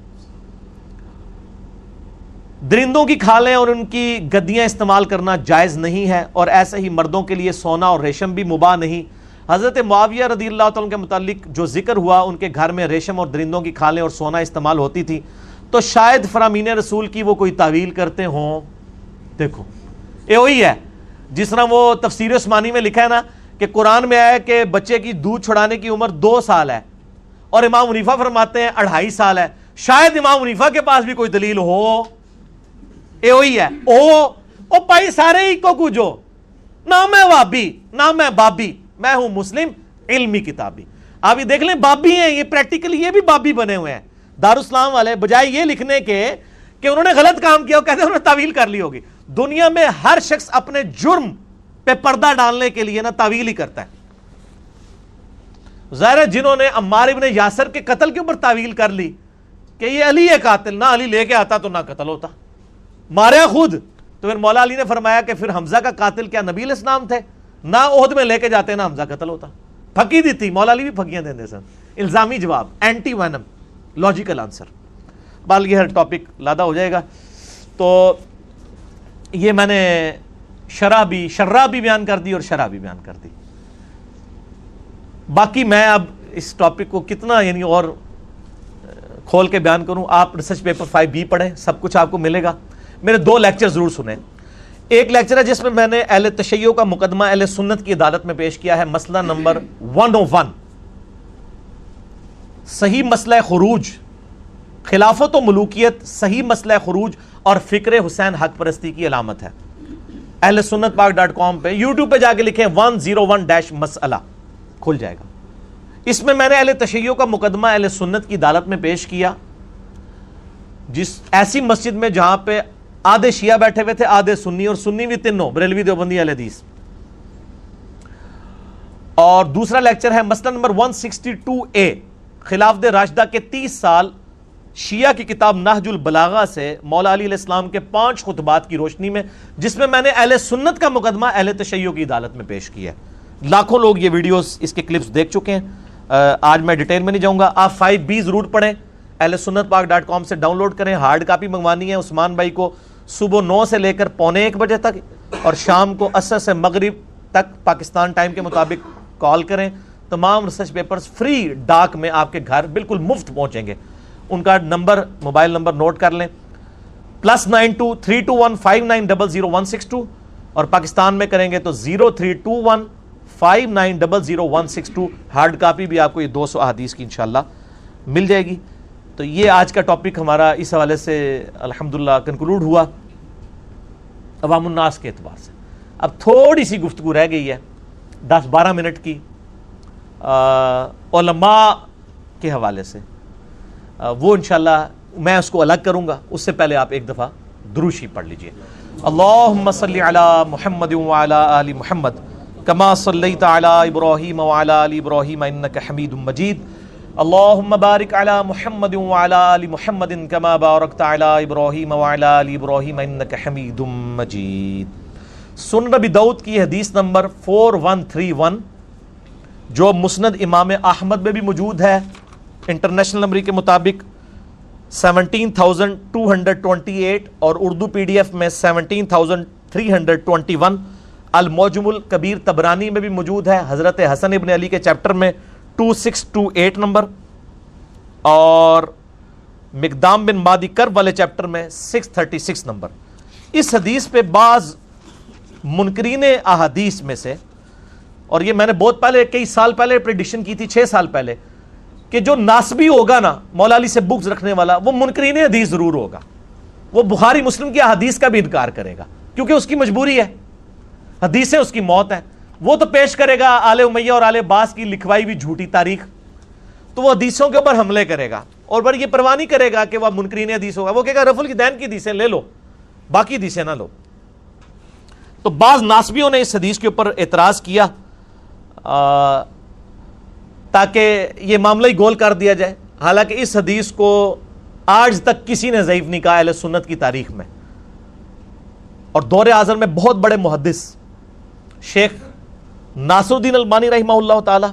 درندوں کی کھالیں اور ان کی گدیاں استعمال کرنا جائز نہیں ہے، اور ایسے ہی مردوں کے لیے سونا اور ریشم بھی مباح نہیں. حضرت معاویہ رضی اللہ تعالیٰ کے متعلق جو ذکر ہوا، ان کے گھر میں ریشم اور درندوں کی کھالیں اور سونا استعمال ہوتی تھی، تو شاید فرامین رسول کی وہ کوئی تعویل کرتے ہوں. دیکھو یہ وہی ہے جس طرح وہ تفسیر عثمانی میں لکھا ہے نا کہ قرآن میں آیا کہ بچے کی دودھ چھڑانے کی عمر 2 سال ہے، اور امام حنیفہ فرماتے ہیں 2.5 سال ہے. شاید امام حنیفہ کے پاس بھی کوئی دلیل ہو. یہ وہی ہے او پائی سارے ہی کو کچو، نہ میں وابی نہ میں بابی، میں ہوں مسلم علمی کتابی. آپ یہ دیکھ لیں بابی ہیں، یہ پریکٹیکلی یہ بھی بابی بنے ہوئے ہیں. دارالاسلام والے بجائے یہ لکھنے کے کہ انہوں نے غلط کام کیا، وہ کہتے ہیں انہوں نے تعویل کر لی ہوگی. دنیا میں ہر شخص اپنے جرم پہ پردہ ڈالنے کے لیے نا تعویل ہی کرتا ہے. ظاہر ہے جنہوں نے عمار ابن یاسر کے قتل کے اوپر تعویل کر لی کہ یہ علی ہے قاتل، نہ علی لے کے آتا تو نہ قتل ہوتا، ماریا خود. تو پھر مولا علی نے فرمایا کہ پھر حمزہ کا قاتل کیا نبی علیہ السلام تھے؟ نہ عہد میں لے کے جاتے نہ حمزہ قتل ہوتا. پھکی دی تھی، مولا علی بھی پھکیاں دیندے سن. الزامی جواب، اینٹی وینم، لاجیکل آنسر. بال یہ ٹاپک لادہ ہو جائے گا. تو یہ میں نے شرح بھی بیان کر دی اور شرح بھی بیان کر دی. باقی میں اب اس ٹاپک کو کتنا یعنی اور کھول کے بیان کروں. آپ ریسرچ پیپر 5B پڑھیں، سب کچھ آپ کو ملے گا. میرے 2 لیکچر ضرور سنیں. ایک لیکچر ہے جس میں میں نے اہل تشیع کا مقدمہ اہل سنت کی عدالت میں پیش کیا ہے، مسئلہ نمبر 101، صحیح مسئلہ خروج، خلافت و ملوکیت صحیح مسئلہ خروج اور فکر حسین حق پرستی کی علامت ہے. اہل سنت پاک.com پہ یوٹیوب پہ جا کے لکھیں 101 مسئلہ، کھل جائے گا. اس میں نے اہل تشیع کا مقدمہ اہل سنت کی عدالت میں پیش کیا، جس ایسی مسجد میں جہاں پہ آدھے شیعہ بیٹھے ہوئے تھے، آدھے سنی، اور سنی بھی تینوں بریلوی دیوبندی اہل حدیث. اور دوسرا لیکچر ہے مسئلہ نمبر 162A، خلافت راشدہ کے 30 سال شیعہ کی کتاب نہج البلاغہ سے مولا علی علیہ السلام کے 5 خطبات کی روشنی میں، جس میں نے اہل سنت کا مقدمہ اہل تشیع کی عدالت میں پیش کیا ہے. لاکھوں لوگ یہ ویڈیوز، اس کے کلپس دیکھ چکے ہیں. آج میں ڈیٹیل میں نہیں جاؤں گا. آپ 5B ضرور پڑھیں، اہل سنت پاک.com سے ڈاؤن لوڈ کریں. ہارڈ کاپی منگوانی ہے عثمان بھائی کو صبح 9 سے لے کر 9:45 بجے تک، اور شام کو عصر سے مغرب تک پاکستان ٹائم کے مطابق کال کریں. تمام ریسرچ پیپرز فری ڈاک میں آپ کے گھر بالکل مفت پہنچیں گے. ان کا نمبر، موبائل نمبر نوٹ کر لیں، +923215900162، اور پاکستان میں کریں گے تو 032159000162. ہارڈ کاپی بھی آپ کو یہ 200 احادیث کی انشاءاللہ مل جائے گی. تو یہ آج کا ٹاپک ہمارا اس حوالے سے الحمدللہ کنکلوڈ ہوا عوام الناس کے اعتبار سے. اب تھوڑی سی گفتگو رہ گئی ہے 10-12 منٹ کی علماء کے حوالے سے. وہ انشاءاللہ میں اس کو الگ کروں گا. اس سے پہلے آپ ایک دفعہ درود شریف پڑھ لیجئے. اللہم صلی علی محمد وعلی آل محمد کما صلیت علی ابراہیم وعلی آل ابراہیم انک حمید مجید. اللہم بارک علی محمد وعلی آل محمد کما بارکت علی ابراہیم وعلی آل ابراہیم انک حمید مجید. سنن ابی داؤد کی حدیث نمبر 4131 جو مسند امام احمد میں بھی موجود ہے، انٹرنیشنل نمبر کے مطابق 17,228 اور اردو PDF میں 17,321. المعجم الکبیر طبرانی میں بھی موجود ہے، حضرت حسن ابن علی کے چیپٹر میں 2628 نمبر، اور مقدام بن مادی کرب والے چیپٹر میں 636 نمبر. اس حدیث پہ بعض منکرین احادیث میں سے، اور یہ میں نے بہت پہلے کئی سال پہلے پریڈکشن کی تھی، 6 سال پہلے، کہ جو ناسبی ہوگا نا مولا علی سے بغض رکھنے والا، وہ منکرین حدیث ضرور ہوگا. وہ بخاری مسلم کی احادیث کا بھی انکار کرے گا کیونکہ اس کی مجبوری ہے، حدیثیں اس کی موت ہیں. وہ تو پیش کرے گا آل امیہ اور آل عباس کی لکھوائی بھی جھوٹی تاریخ، تو وہ حدیثوں کے اوپر حملے کرے گا اور پر یہ پرواہ نہیں کرے گا کہ وہ منکرین حدیث ہوگا. وہ کہے گا رفع الدین کی حدیثیں لے لو، باقی حدیثیں نہ لو. تو بعض ناسبیوں نے اس حدیث کے اوپر اعتراض کیا تاکہ یہ معاملہ ہی گول کر دیا جائے. حالانکہ اس حدیث کو آج تک کسی نے ضعیف نہیں کہا اہل سنت کی تاریخ میں. اور دور اعظم میں بہت بڑے محدث شیخ ناصر الدین البانی رحمہ اللہ تعالی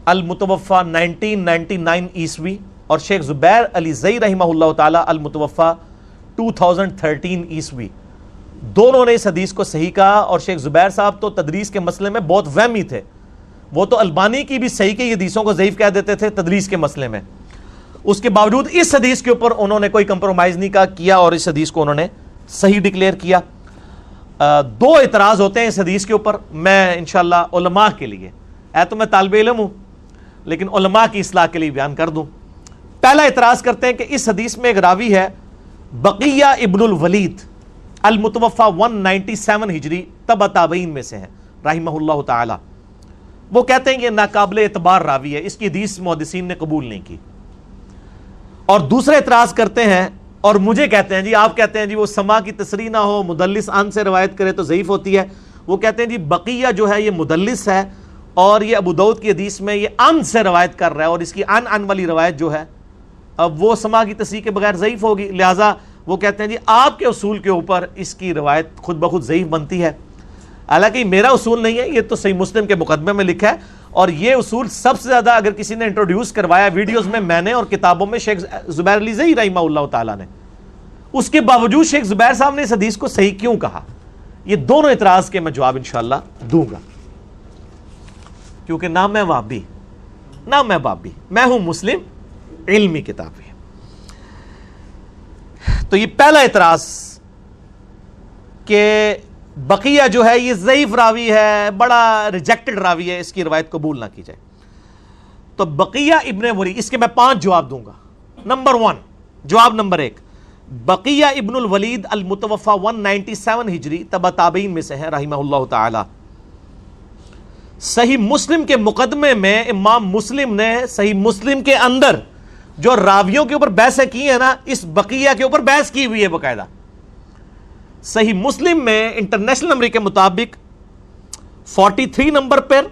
المتوفا 1999 عیسوی، اور شیخ زبیر علی زئی رحمہ اللہ تعالی المتوفا 2013 عیسوی، دونوں نے اس حدیث کو صحیح کہا. اور شیخ زبیر صاحب تو تدریس کے مسئلے میں بہت وہمی تھے، وہ تو البانی کی بھی صحیح کی حدیثوں کو ضعیف کہہ دیتے تھے تدریس کے مسئلے میں. اس کے باوجود اس حدیث کے اوپر انہوں نے کوئی کمپرومائز نہیں کیا اور اس حدیث کو انہوں نے صحیح ڈکلیئر کیا. 2 اعتراض ہوتے ہیں اس حدیث کے اوپر. میں انشاءاللہ علماء کے لیے، تو میں طالب علم ہوں لیکن علماء کی اصلاح کے لیے بیان کر دوں. پہلا اعتراض کرتے ہیں کہ اس حدیث میں ایک راوی ہے بقیہ ابن الولید المتوفا 197 ہجری تبع تابعین میں سے ہیں رحمہ اللہ تعالی. وہ کہتے ہیں کہ ناقابل اعتبار راوی ہے، اس کی حدیث محدثین نے قبول نہیں کی. اور دوسرے اعتراض کرتے ہیں اور مجھے کہتے ہیں جی، آپ کہتے ہیں جی وہ سما کی تصریح نہ ہو، مدلس ان سے روایت کرے تو ضعیف ہوتی ہے. وہ کہتے ہیں جی بقیہ جو ہے یہ مدلس ہے اور یہ ابو داؤد کی حدیث میں یہ ان سے روایت کر رہا ہے اور اس کی ان والی روایت جو ہے اب وہ سما کی تصریح کے بغیر ضعیف ہوگی. لہٰذا وہ کہتے ہیں جی آپ کے اصول کے اوپر اس کی روایت خود بخود ضعیف بنتی ہے. حالانکہ میرا اصول نہیں ہے، یہ تو صحیح مسلم کے مقدمے میں لکھا ہے، اور یہ اصول سب سے زیادہ اگر کسی نے انٹروڈیوس کروایا ویڈیوز میں نے اور کتابوں میں شیخ زبیر علی زئی رحمہ اللہ تعالیٰ نے. اس کے باوجود شیخ زبیر صاحب نے اس حدیث کو صحیح کیوں کہا؟ یہ دونوں اعتراض کے میں جواب انشاءاللہ دوں گا، کیونکہ نہ میں وہابی نہ میں بابی، میں ہوں مسلم علمی کتاب ہے. تو یہ پہلا اعتراض کہ بقیہ جو ہے یہ ضعیف راوی ہے، بڑا ریجیکٹڈ راوی ہے، اس کی روایت قبول نہ کی جائے. تو بقیہ ابن ولید، اس کے میں 5 جواب دوں گا. نمبر 1، جواب نمبر 1، بقیہ ابن الولید المتوفى 197 ہجری تبع تابعین میں سے ہے رحمہ اللہ تعالی. صحیح مسلم کے مقدمے میں امام مسلم نے صحیح مسلم کے اندر جو راویوں کے اوپر بحثیں کی ہیں نا، اس بقیہ کے اوپر بحث کی ہوئی ہے باقاعدہ. صحیح مسلم میں انٹرنیشنل نمبر کے مطابق 43 نمبر پر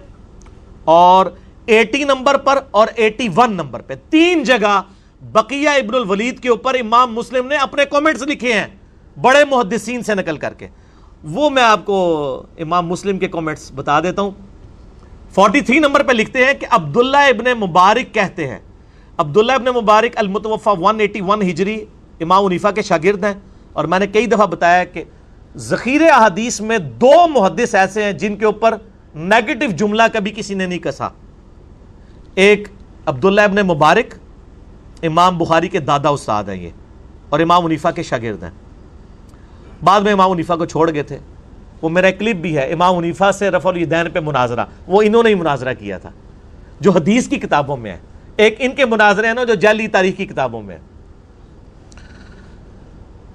اور 80 نمبر پر اور 81 نمبر پہ 3 جگہ بقیہ ابن الولید کے اوپر امام مسلم نے اپنے کومنٹس لکھے ہیں بڑے محدثین سے نقل کر کے. وہ میں آپ کو امام مسلم کے کومنٹس بتا دیتا ہوں. 43 نمبر پہ لکھتے ہیں کہ عبداللہ ابن مبارک کہتے ہیں، عبداللہ ابن مبارک المتوفى 181 ہجری امام حنیفہ کے شاگرد ہیں. اور میں نے کئی دفعہ بتایا کہ ذخیرے احادیث میں 2 محدث ایسے ہیں جن کے اوپر نیگیٹو جملہ کبھی کسی نے نہیں کسا. ایک عبداللہ ابن مبارک، امام بخاری کے دادا استاد ہیں یہ، اور امام حنیفہ کے شاگرد ہیں. بعد میں امام حنیفہ کو چھوڑ گئے تھے. وہ میرا ایک کلپ بھی ہے امام حنیفہ سے رفع الیدین پہ مناظرہ، وہ انہوں نے ہی مناظرہ کیا تھا جو حدیث کی کتابوں میں ہے. ایک ان کے مناظرے ہیں نا جو جعلی تاریخ کی کتابوں میں ہے.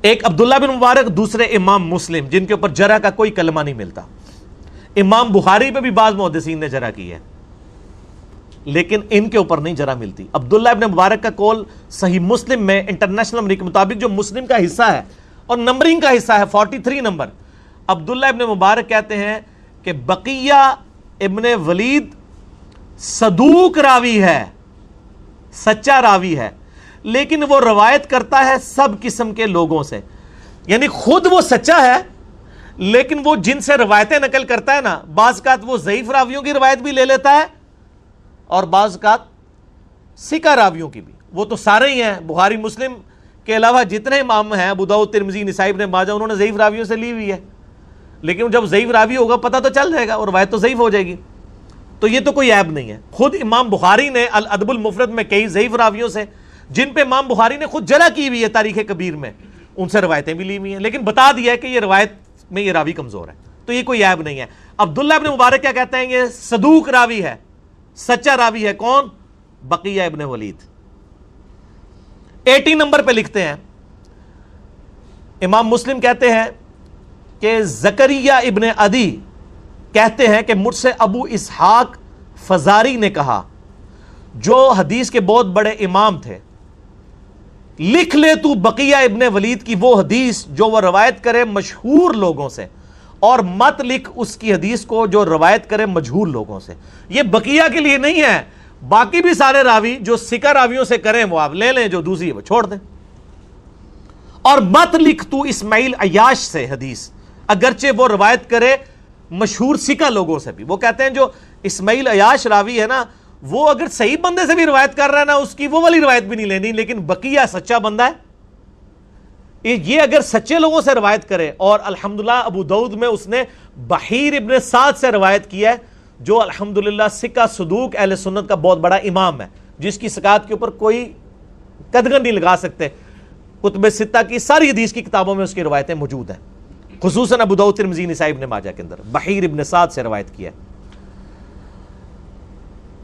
ایک عبداللہ بن مبارک، دوسرے امام مسلم جن کے اوپر جرح کا کوئی کلمہ نہیں ملتا. امام بخاری پہ بھی بعض محدثین نے جرح کی ہے لیکن ان کے اوپر نہیں جرح ملتی. عبداللہ ابن مبارک کا قول صحیح مسلم میں انٹرنیشنل نمبر کے مطابق جو مسلم کا حصہ ہے اور نمبرنگ کا حصہ ہے 43 نمبر، عبداللہ ابن مبارک کہتے ہیں کہ بقیہ ابن ولید صدوق راوی ہے، سچا راوی ہے، لیکن وہ روایت کرتا ہے سب قسم کے لوگوں سے. یعنی خود وہ سچا ہے لیکن وہ جن سے روایتیں نقل کرتا ہے نا، بعض اوقات وہ ضعیف راویوں کی روایت بھی لے لیتا ہے اور بعض اوقات ثقہ راویوں کی بھی. وہ تو سارے ہی ہیں، بخاری مسلم کے علاوہ جتنے امام ہیں، ابو داؤد، ترمذی، نسائی، ابن ماجہ، انہوں نے ضعیف راویوں سے لی ہوئی ہے. لیکن جب ضعیف راوی ہوگا پتہ تو چل جائے گا اور روایت تو ضعیف ہو جائے گی. تو یہ تو کوئی عیب نہیں ہے. خود امام بخاری نے الادب المفرد میں کئی ضعیف راویوں سے جن پہ امام بخاری نے خود جرح کی ہوئی ہے تاریخ کبیر میں، ان سے روایتیں بھی لی ہوئی ہیں، لیکن بتا دیا ہے کہ یہ روایت میں یہ راوی کمزور ہے. تو یہ کوئی عیب نہیں ہے. عبداللہ ابن مبارک کیا کہتے ہیں؟ یہ صدوق راوی ہے، سچا راوی ہے. کون؟ بقیہ ابن ولید. 80 نمبر پہ لکھتے ہیں امام مسلم کہتے ہیں کہ زکریا ابن عدی کہتے ہیں کہ مجھ سے ابو اسحاق فزاری نے کہا، جو حدیث کے بہت بڑے امام تھے، لکھ لے تو بقیہ ابن ولید کی وہ حدیث جو وہ روایت کرے مشہور لوگوں سے، اور مت لکھ اس کی حدیث کو جو روایت کرے مجہول لوگوں سے. یہ بقیہ کے لیے نہیں ہے، باقی بھی سارے راوی جو ثقہ راویوں سے کریں وہ آپ لے لیں، جو دوسری وہ چھوڑ دیں. اور مت لکھ تو اسماعیل عیاش سے حدیث، اگرچہ وہ روایت کرے مشہور ثقہ لوگوں سے بھی. وہ کہتے ہیں جو اسماعیل عیاش راوی ہے نا، وہ اگر صحیح بندے سے بھی روایت کر رہا ہے نا، اس کی وہ والی روایت بھی نہیں لینی. لیکن بقیہ سچا بندہ ہے، یہ اگر سچے لوگوں سے روایت کرے، اور الحمدللہ ابو داؤد میں اس نے بحیر ابن سعد سے روایت کی ہے، جو الحمدللہ ثقہ صدوق اہل سنت کا بہت بڑا امام ہے، جس کی ثقات کے اوپر کوئی قدغن نہیں لگا سکتے. کتب ستہ کی ساری حدیث کی کتابوں میں اس کی روایتیں موجود ہیں، خصوصاً ابو داؤد، ترمذی، نسائی، ابن ماجہ کے اندر بحیر ابن سعد سے روایت کی ہے.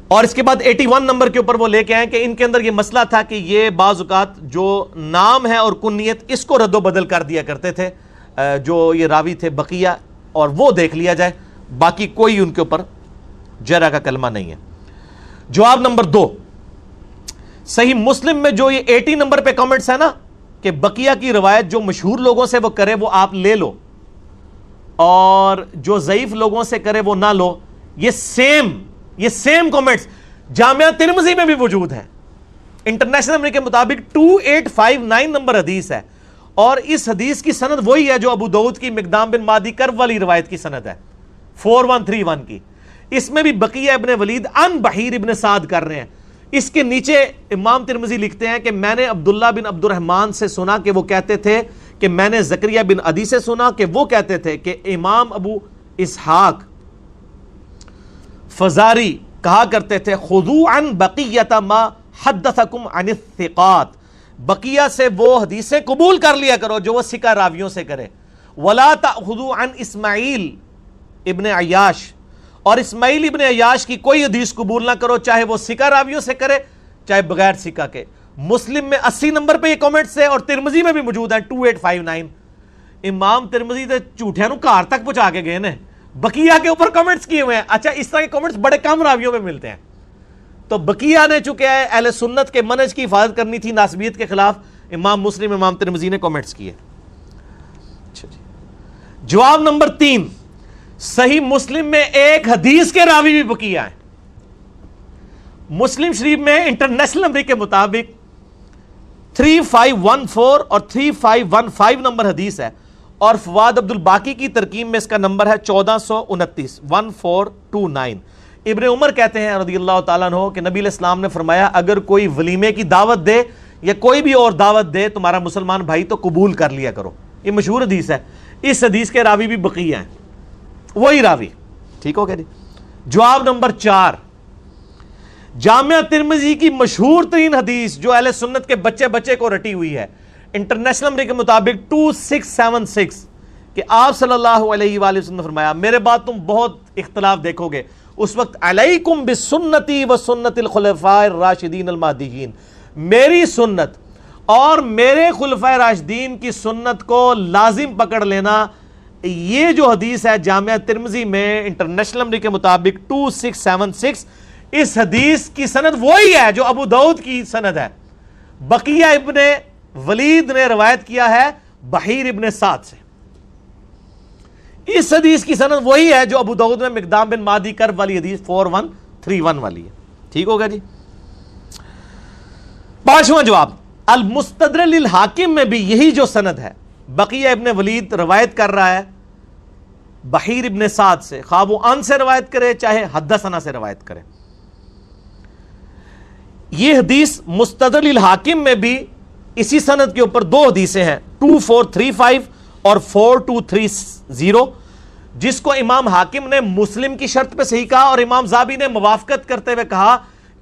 اور اس کے بعد 81 نمبر کے اوپر وہ لے کے آئے کہ ان کے اندر یہ مسئلہ تھا کہ یہ بعض اوقات جو نام ہے اور کنیت اس کو رد و بدل کر دیا کرتے تھے جو یہ راوی تھے بقیہ، اور وہ دیکھ لیا جائے، باقی کوئی ان کے اوپر جرح کا کلمہ نہیں ہے. جواب نمبر 2، صحیح مسلم میں جو یہ 80 نمبر پہ کامنٹس ہے نا کہ بقیہ کی روایت جو مشہور لوگوں سے وہ کرے وہ آپ لے لو اور جو ضعیف لوگوں سے کرے وہ نہ لو، یہ سیم کامنٹس جامعہ ترمذی میں بھی موجود ہیں۔ انٹرنیشنل نمبر کے مطابق 2859 نمبر حدیث ہے، اور اس حدیث کی سند وہی ہے جو ابو داؤد کی مقدام بن مادی کرب والی روایت کی سند ہے 4131 کی۔ اس میں بھی بقیہ ابن ولید ان بحیر ابن سعد کر رہے ہیں۔ اس کے نیچے امام ترمذی لکھتے ہیں کہ میں نے عبداللہ بن عبد الرحمن سے سنا کہ وہ کہتے تھے کہ میں نے زکریا بن عدی سے سنا کہ وہ کہتے تھے کہ امام ابو اسحاق فزاری کہا کرتے تھے خذوا عن بقیۃ ما حدثکم عن الثقات، بقیہ سے وہ حدیثیں قبول کر لیا کرو جو وہ ثقہ راویوں سے کرے، ولا تأخذوا عن اسماعیل ابن عیاش، اور اسماعیل ابن عیاش کی کوئی حدیث قبول نہ کرو چاہے وہ ثقہ راویوں سے کرے چاہے بغیر ثقہ کے۔ مسلم میں 80 نمبر پہ یہ کامنٹس ہے اور ترمذی میں بھی موجود ہیں 2859۔ امام ترمذی تے جھوٹیاں نو گھر تک پہنچا کے گئے نے، بقیہ کے اوپر کامنٹس کیے ہوئے ہیں۔ اچھا اس طرح کے کامنٹس بڑے کم راویوں میں ملتے ہیں، تو بقیہ نے چونکہ اہل سنت کے منہج کی حفاظت کرنی تھی ناسبیت کے خلاف، امام مسلم امام ترمذی نے کامنٹس کیے۔ اچھا جی، جواب نمبر 3، صحیح مسلم میں ایک حدیث کے راوی بھی بقیہ ہیں۔ مسلم شریف میں انٹرنیشنل نمبر کے مطابق 3514 اور 3515 نمبر حدیث ہے، اور فواد عبد الباقی کی ترکیب میں اس کا نمبر ہے 1429 1429۔ ابن عمر کہتے ہیں رضی اللہ تعالیٰ عنہ کہ نبی علیہ السلام نے فرمایا اگر کوئی ولیمے کی دعوت دے یا کوئی بھی اور دعوت دے تمہارا مسلمان بھائی تو قبول کر لیا کرو۔ یہ مشہور حدیث ہے، اس حدیث کے راوی بھی بقیہ ہیں، وہی راوی۔ ٹھیک ہو گیا جی۔ جواب نمبر 4، جامعہ ترمذی کی مشہور ترین حدیث جو اہل سنت کے بچے بچے کو رٹی ہوئی ہے، انٹرنیشنل نمبر کے مطابق 2676، کہ آپ صلی اللہ علیہ وآلہ وسلم نے فرمایا میرے بعد تم بہت اختلاف دیکھو گے، اس وقت علیکم بسنتی و سنت الخلفاء الراشدین المہدیین، میری سنت اور میرے خلفاء راشدین کی سنت کو لازم پکڑ لینا۔ یہ جو حدیث ہے جامعہ ترمذی میں انٹرنیشنل نمبر کے مطابق 2676، اس حدیث کی سند وہی ہے جو ابو داؤد کی سند ہے، بقیہ ابن ولید نے روایت کیا ہے بحیر ابن سعد سے۔ اس حدیث کی سند وہی ہے جو ابو داؤد میں مقدام بن مادی کرب والی حدیث 4131 والی ہے۔ ٹھیک ہوگا جی۔ 5واں جواب، المستدرک للحاکم میں بھی یہی جو سند ہے، بقیہ ابن ولید روایت کر رہا ہے بحیر ابن سعد سے، خواہ وہ ان سے روایت کرے چاہے حدثنا سے روایت کرے۔ یہ حدیث مستدرک للحاکم میں بھی اسی سند کے اوپر دو حدیثیں ہیں 2435 اور 4230، جس کو امام حاکم نے مسلم کی شرط پہ صحیح کہا اور امام زابی نے موافقت کرتے ہوئے کہا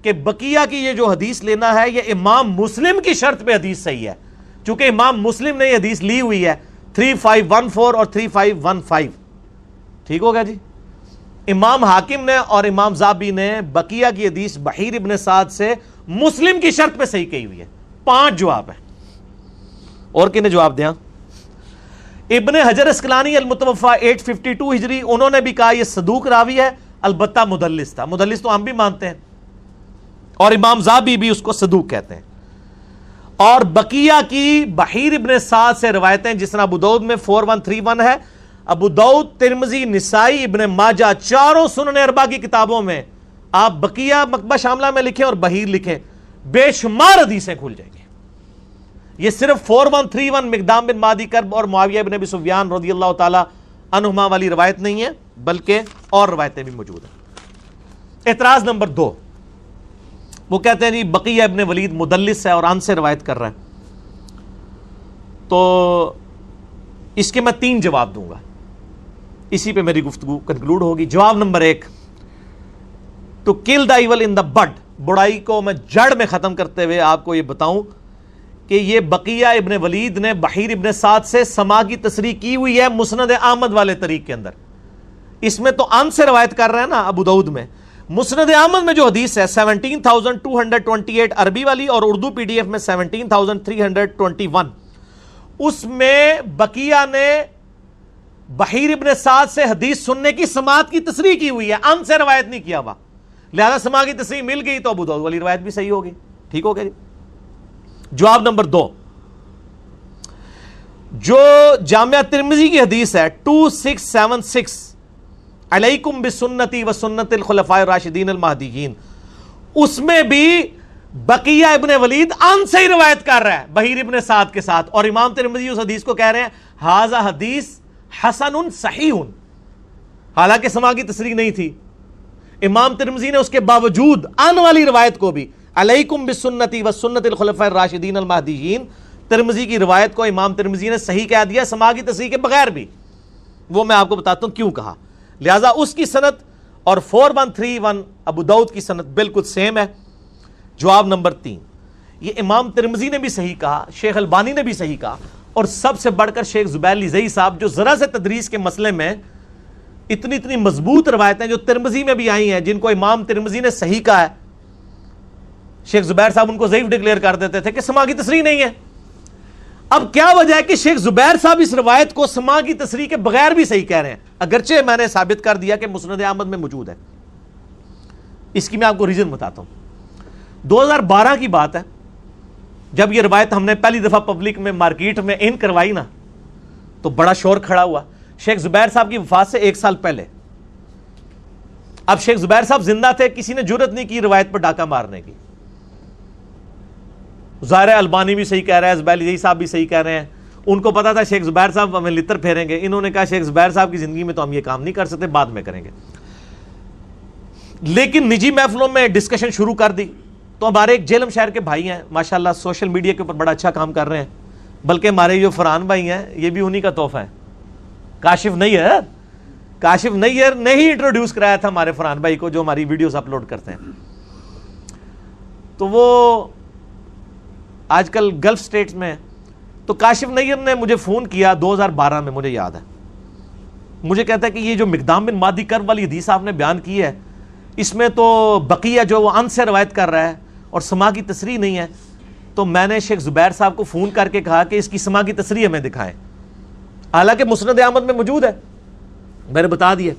کہ بقیہ کی یہ جو حدیث لینا ہے یہ امام مسلم کی شرط پہ حدیث صحیح ہے، چونکہ امام مسلم نے یہ حدیث لی ہوئی ہے 3514 اور 3515۔ ٹھیک ہو گیا جی۔ امام حاکم نے اور امام زابی نے بقیہ کی حدیث بحیر ابن سعد سے مسلم کی شرط پہ صحیح کہی ہوئی ہے۔ 5 جواب ہیں، اور کنہیں جواب دیا؟ ابن حجر اسقلانی المتوفا 852 ہجری، انہوں نے بھی کہا یہ صدوق راوی ہے، البتہ مدلس تھا، مدلس تو ہم بھی مانتے ہیں، اور امام زابی بھی اس کو صدوق کہتے ہیں۔ اور بقیہ کی بحیر ابن سعد سے روایتیں جس طرح ابو داؤد میں 4131 ہے، ابو داؤد، ترمذی، نسائی، ابن ماجہ، چاروں سنن اربعہ کی کتابوں میں آپ بقیہ مکبہ شاملہ میں لکھیں اور بحیر لکھیں، بے شمار حدیثیں کھل جائیں گی۔ یہ صرف 4131 مقدام بن مادی کرب اور معاویہ بن ابی سفیان رضی اللہ تعالی عنہما والی روایت نہیں ہے، بلکہ اور روایتیں بھی موجود ہیں۔ اعتراض نمبر 2، وہ کہتے ہیں جی بقیہ ابن ولید مدلس ہے اور ان سے روایت کر رہا ہے، تو اس کے میں 3 جواب دوں گا، اسی پہ میری گفتگو کنکلوڈ ہوگی۔ جواب number 1، to kill the evil ان دا بڈ، برائی کو میں جڑ میں ختم کرتے ہوئے آپ کو یہ بتاؤں کہ یہ بقیہ ابن ولید نے بحیر ابن سعد سے سما کی تصریح کی ہوئی ہے مسند احمد والے طریق کے اندر، اس میں تو ان سے روایت کر رہے ہیں نا ابو داؤد میں۔ مسند احمد میں جو حدیث ہے 17228 عربی والی اور اردو پی ڈی ایف میں 17321، اس میں بقیہ نے بحیر ابن سعد سے حدیث سننے کی سماعت کی تصریح کی ہوئی ہے، ان سے روایت نہیں کیا ہوا، لہذا سماع کی تصریح مل گئی تو ابو داؤد والی روایت بھی صحیح ہوگی۔ ٹھیک ہو گیا جی. جواب نمبر 2, جو جامعہ ترمذی کی حدیث ہے 2676 علیکم بسنتی و سنت الخلفاء الراشدین المہدیین, اس میں بھی بقیہ ابن ولید ان سے ہی روایت کر رہا ہے بحیر ابن سعد کے ساتھ, اور امام ترمذی اس حدیث کو کہہ رہے ہیں ھذا حدیث حسن صحیح, حالانکہ سماع کی تصریح نہیں تھی. امام ترمذی نے اس کے باوجود ان والی روایت کو بھی علیکم بسنتی و سنت الخلفاء الراشدین المہدیین, ترمذی کی روایت کو امام ترمذی نے صحیح کہہ دیا سماع کی تصریح کے بغیر بھی. وہ میں آپ کو بتاتا ہوں کیوں کہا. لہذا اس کی سند اور 4131 ابو داؤد کی سند بالکل سیم ہے. جواب نمبر 3, یہ امام ترمذی نے بھی صحیح کہا, شیخ البانی نے بھی صحیح کہا, اور سب سے بڑھ کر شیخ زبیر لزئی صاحب جو ذرا سے تدریس کے مسئلے میں اتنی مضبوط روایتیں جو ترمذی میں بھی آئی ہیں جن کو امام ترمذی نے صحیح کہا ہے, شیخ زبیر صاحب ان کو ضعیف ڈکلیئر کر دیتے تھے کہ سماع کی تصریح نہیں ہے. اب کیا وجہ ہے کہ شیخ زبیر صاحب اس روایت کو سماع کی تصریح کے بغیر بھی صحیح کہہ رہے ہیں, اگرچہ میں نے ثابت کر دیا کہ مسند احمد میں موجود ہے. اس کی میں آپ کو ریزن بتاتا ہوں. 2012 کی بات ہے جب یہ روایت ہم نے پہلی دفعہ پبلک میں مارکیٹ میں ان کروائی نا, تو بڑا شور کھڑا ہوا شیخ زبیر صاحب کی وفات سے 1 سال پہلے. اب شیخ زبیر صاحب زندہ تھے, کسی نے جرت نہیں کی روایت پر ڈاکہ مارنے کی. ظاہر البانی بھی صحیح کہہ رہا ہے, زبیر لزئی صاحب بھی صحیح کہہ رہے ہیں. ان کو پتا تھا شیخ زبیر صاحب ہمیں لتر پھیریں گے, انہوں نے کہا شیخ زبیر صاحب کی زندگی میں تو ہم یہ کام نہیں کر سکتے, بعد میں کریں گے. لیکن نجی محفلوں میں ڈسکشن شروع کر دی. تو ہمارے ایک جیلم شہر کے بھائی ہیں ماشاءاللہ, سوشل میڈیا کے اوپر بڑا اچھا کام کر رہے ہیں, بلکہ ہمارے جو فرحان بھائی ہیں یہ بھی انہی کا تحفہ ہے. کاشف نیئر نے ہی انٹروڈیوس کرایا تھا ہمارے فرحان بھائی کو جو ہماری ویڈیوز اپلوڈ کرتے ہیں. تو وہ آج کل گلف سٹیٹس میں, تو کاشف نیئر نے مجھے فون کیا 2012 میں, مجھے یاد ہے. مجھے کہتا ہے کہ یہ جو مقدام بن مادی کرب والی حدیث آپ نے بیان کی ہے, اس میں تو بقیہ جو وہ ان سے روایت کر رہا ہے اور سماع کی تصریح نہیں ہے. تو میں نے شیخ زبیر صاحب کو فون کر کے کہا کہ اس کی سماع کی تصریح ہمیں دکھائیں, حالانکہ مسند احمد میں موجود ہے. میں نے بتا دیا.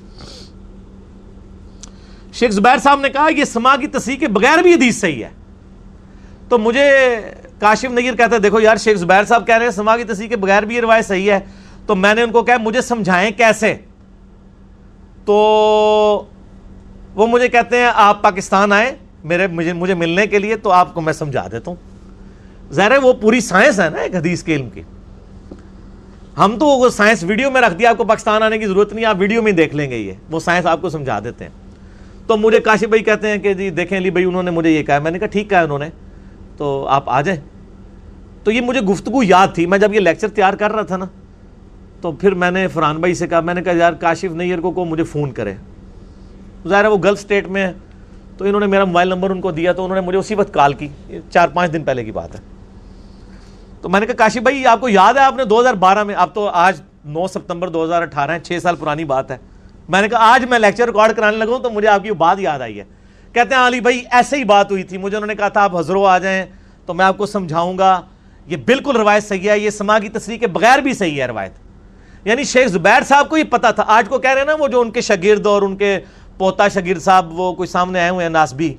شیخ زبیر صاحب نے کہا یہ سماع کی تصریح کے بغیر بھی حدیث صحیح ہے. تو مجھے کاشف نیر کہتا ہے دیکھو یار شیخ زبیر صاحب کہہ رہے ہیں سماع کی تصریح کے بغیر بھی یہ روایت صحیح ہے. تو میں نے ان کو کہا مجھے سمجھائیں کیسے. تو وہ مجھے کہتے ہیں آپ پاکستان آئیں مجھے ملنے کے لیے, تو آپ کو میں سمجھا دیتا ہوں. ظاہر ہے وہ پوری سائنس ہے نا ایک حدیث کے علم کی. ہم تو وہ سائنس ویڈیو میں رکھ دیا, آپ کو پاکستان آنے کی ضرورت نہیں, آپ ویڈیو میں دیکھ لیں گے, یہ وہ سائنس آپ کو سمجھا دیتے ہیں. تو مجھے کاشف بھائی کہتے ہیں کہ جی دیکھیں علی بھائی انہوں نے مجھے یہ کہا. میں نے کہا ٹھیک کہا انہوں نے, تو آپ آ جائیں. تو یہ مجھے گفتگو یاد تھی, میں جب یہ لیکچر تیار کر رہا تھا نا, تو پھر میں نے فرحان بھائی سے کہا, میں نے کہا یار کاشف نیئر کو مجھے فون کرے. ظاہر ہے وہ گلف سٹیٹ میں ہے, تو انہوں نے میرا موبائل نمبر ان کو دیا, تو انہوں نے مجھے اسی وقت کال کی, 4-5 دن پہلے کی بات ہے. تو میں نے کہا کاشف بھائی آپ کو یاد ہے آپ نے 2012 میں, اب تو آج 9 ستمبر 2018 ہے, 6 سال پرانی بات ہے. میں نے کہا آج میں لیکچر ریکارڈ کرانے لگا ہوں تو مجھے آپ کی بات یاد آئی ہے. کہتے ہیں علی بھائی ایسے ہی بات ہوئی تھی, مجھے انہوں نے کہا تھا آپ حضرو آ جائیں تو میں آپ کو سمجھاؤں گا, یہ بالکل روایت صحیح ہے, یہ سماع کی تصریح کے بغیر بھی صحیح ہے روایت. یعنی شیخ زبیر صاحب کو یہ پتا تھا. آج کو کہہ رہے ہیں نا وہ جو ان کے شاگرد اور ان کے پوتا شاگرد صاحب وہ کوئی سامنے آئے ہوئے ہیں ناسبی,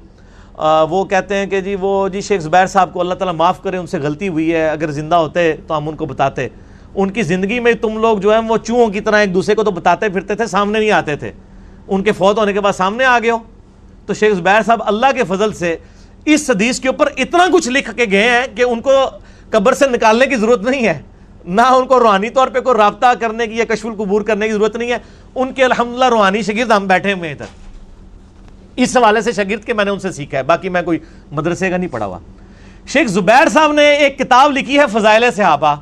وہ کہتے ہیں کہ جی شیخ زبیر صاحب کو اللہ تعالیٰ معاف کرے, ان سے غلطی ہوئی ہے, اگر زندہ ہوتے تو ہم ان کو بتاتے. ان کی زندگی میں تم لوگ جو ہیں وہ چوہوں کی طرح ایک دوسرے کو تو بتاتے پھرتے تھے, سامنے نہیں آتے تھے. ان کے فوت ہونے کے بعد سامنے آ گئے ہو. تو شیخ زبیر صاحب اللہ کے فضل سے اس حدیث کے اوپر اتنا کچھ لکھ کے گئے ہیں کہ ان کو قبر سے نکالنے کی ضرورت نہیں ہے, نہ ان کو روحانی طور پہ کوئی رابطہ کرنے کی یا کشف القبور کرنے کی ضرورت نہیں ہے. ان کے الحمدللہ روحانی شاگرد ہم بیٹھے ہوئے ہیں ادھر. اس حوالے سے شاگرد کے میں نے ان سے سیکھا ہے, باقی میں کوئی مدرسے کا نہیں پڑھا ہوا. شیخ زبیر صاحب نے ایک کتاب لکھی ہے فضائل صحابہ,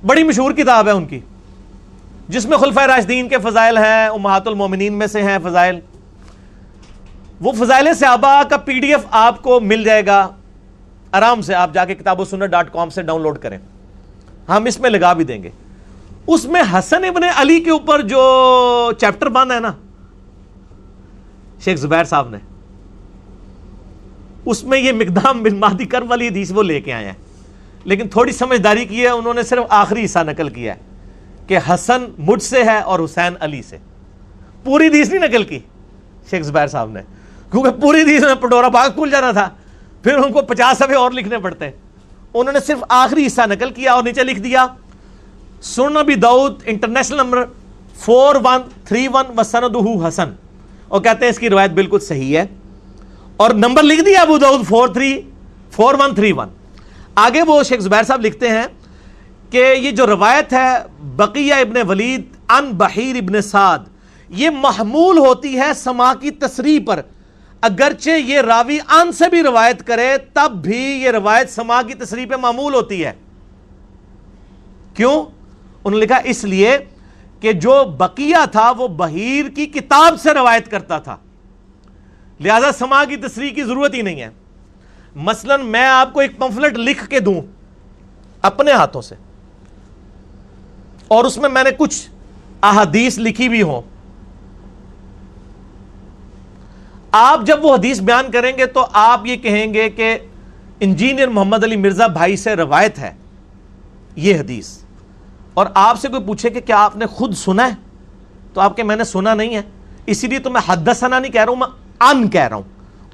بڑی مشہور کتاب ہے ان کی, جس میں خلفائے راشدین کے فضائل ہیں, امہات المومنین میں سے ہیں فضائل. وہ فضائل صحابہ کا PDF آپ کو مل جائے گا آرام سے, آپ جا کے kitabussunnah.com سے ڈاؤن لوڈ کریں, ہم اس میں لگا بھی دیں گے. اس میں حسن ابن علی کے اوپر جو چیپٹر باندھا ہے نا شیخ زبیر صاحب نے, اس میں یہ مقدام بن مہدی کرب والی حدیث وہ لے کے آئے ہیں. لیکن تھوڑی سمجھداری کی ہے انہوں نے, صرف آخری حصہ نقل کیا ہے کہ حسن مجھ سے ہے اور حسین علی سے. پوری حدیث نہیں نقل کی شیخ زبیر صاحب نے, کیونکہ پوری حدیث میں پٹورا باغ کھل جانا تھا. پھر ان کو 50 صفحے اور لکھنے پڑتے ہیں. انہوں نے صرف آخری حصہ نقل کیا اور نیچے لکھ دیا سنن ابی داؤد انٹرنیشنل نمبر 4131 وسندہ حسن, اور کہتے ہیں اس کی روایت بالکل صحیح ہے, اور نمبر لکھ دیا ابو داؤد 4131. آگے وہ شیخ زبیر صاحب لکھتے ہیں کہ یہ جو روایت ہے بقیہ ابن ولید عن بحیر ابن سعد, یہ محمول ہوتی ہے سماع کی تصریح پر, اگرچہ یہ راوی ان سے بھی روایت کرے تب بھی یہ روایت سماع کی تصریح پہ معمول ہوتی ہے. کیوں؟ انہوں نے لکھا اس لیے کہ جو بقیہ تھا وہ بحیر کی کتاب سے روایت کرتا تھا, لہذا سماع کی تصریح کی ضرورت ہی نہیں ہے. مثلا میں آپ کو ایک پمفلٹ لکھ کے دوں اپنے ہاتھوں سے, اور اس میں میں نے کچھ احادیث لکھی بھی ہوں, آپ جب وہ حدیث بیان کریں گے تو آپ یہ کہیں گے کہ انجینئر محمد علی مرزا بھائی سے روایت ہے یہ حدیث, اور آپ سے کوئی پوچھے کہ کیا آپ نے خود سنا ہے, تو آپ کہ میں نے سنا نہیں ہے, اسی لیے تو میں حدثنا نہیں کہہ رہا ہوں, میں ان کہہ رہا ہوں,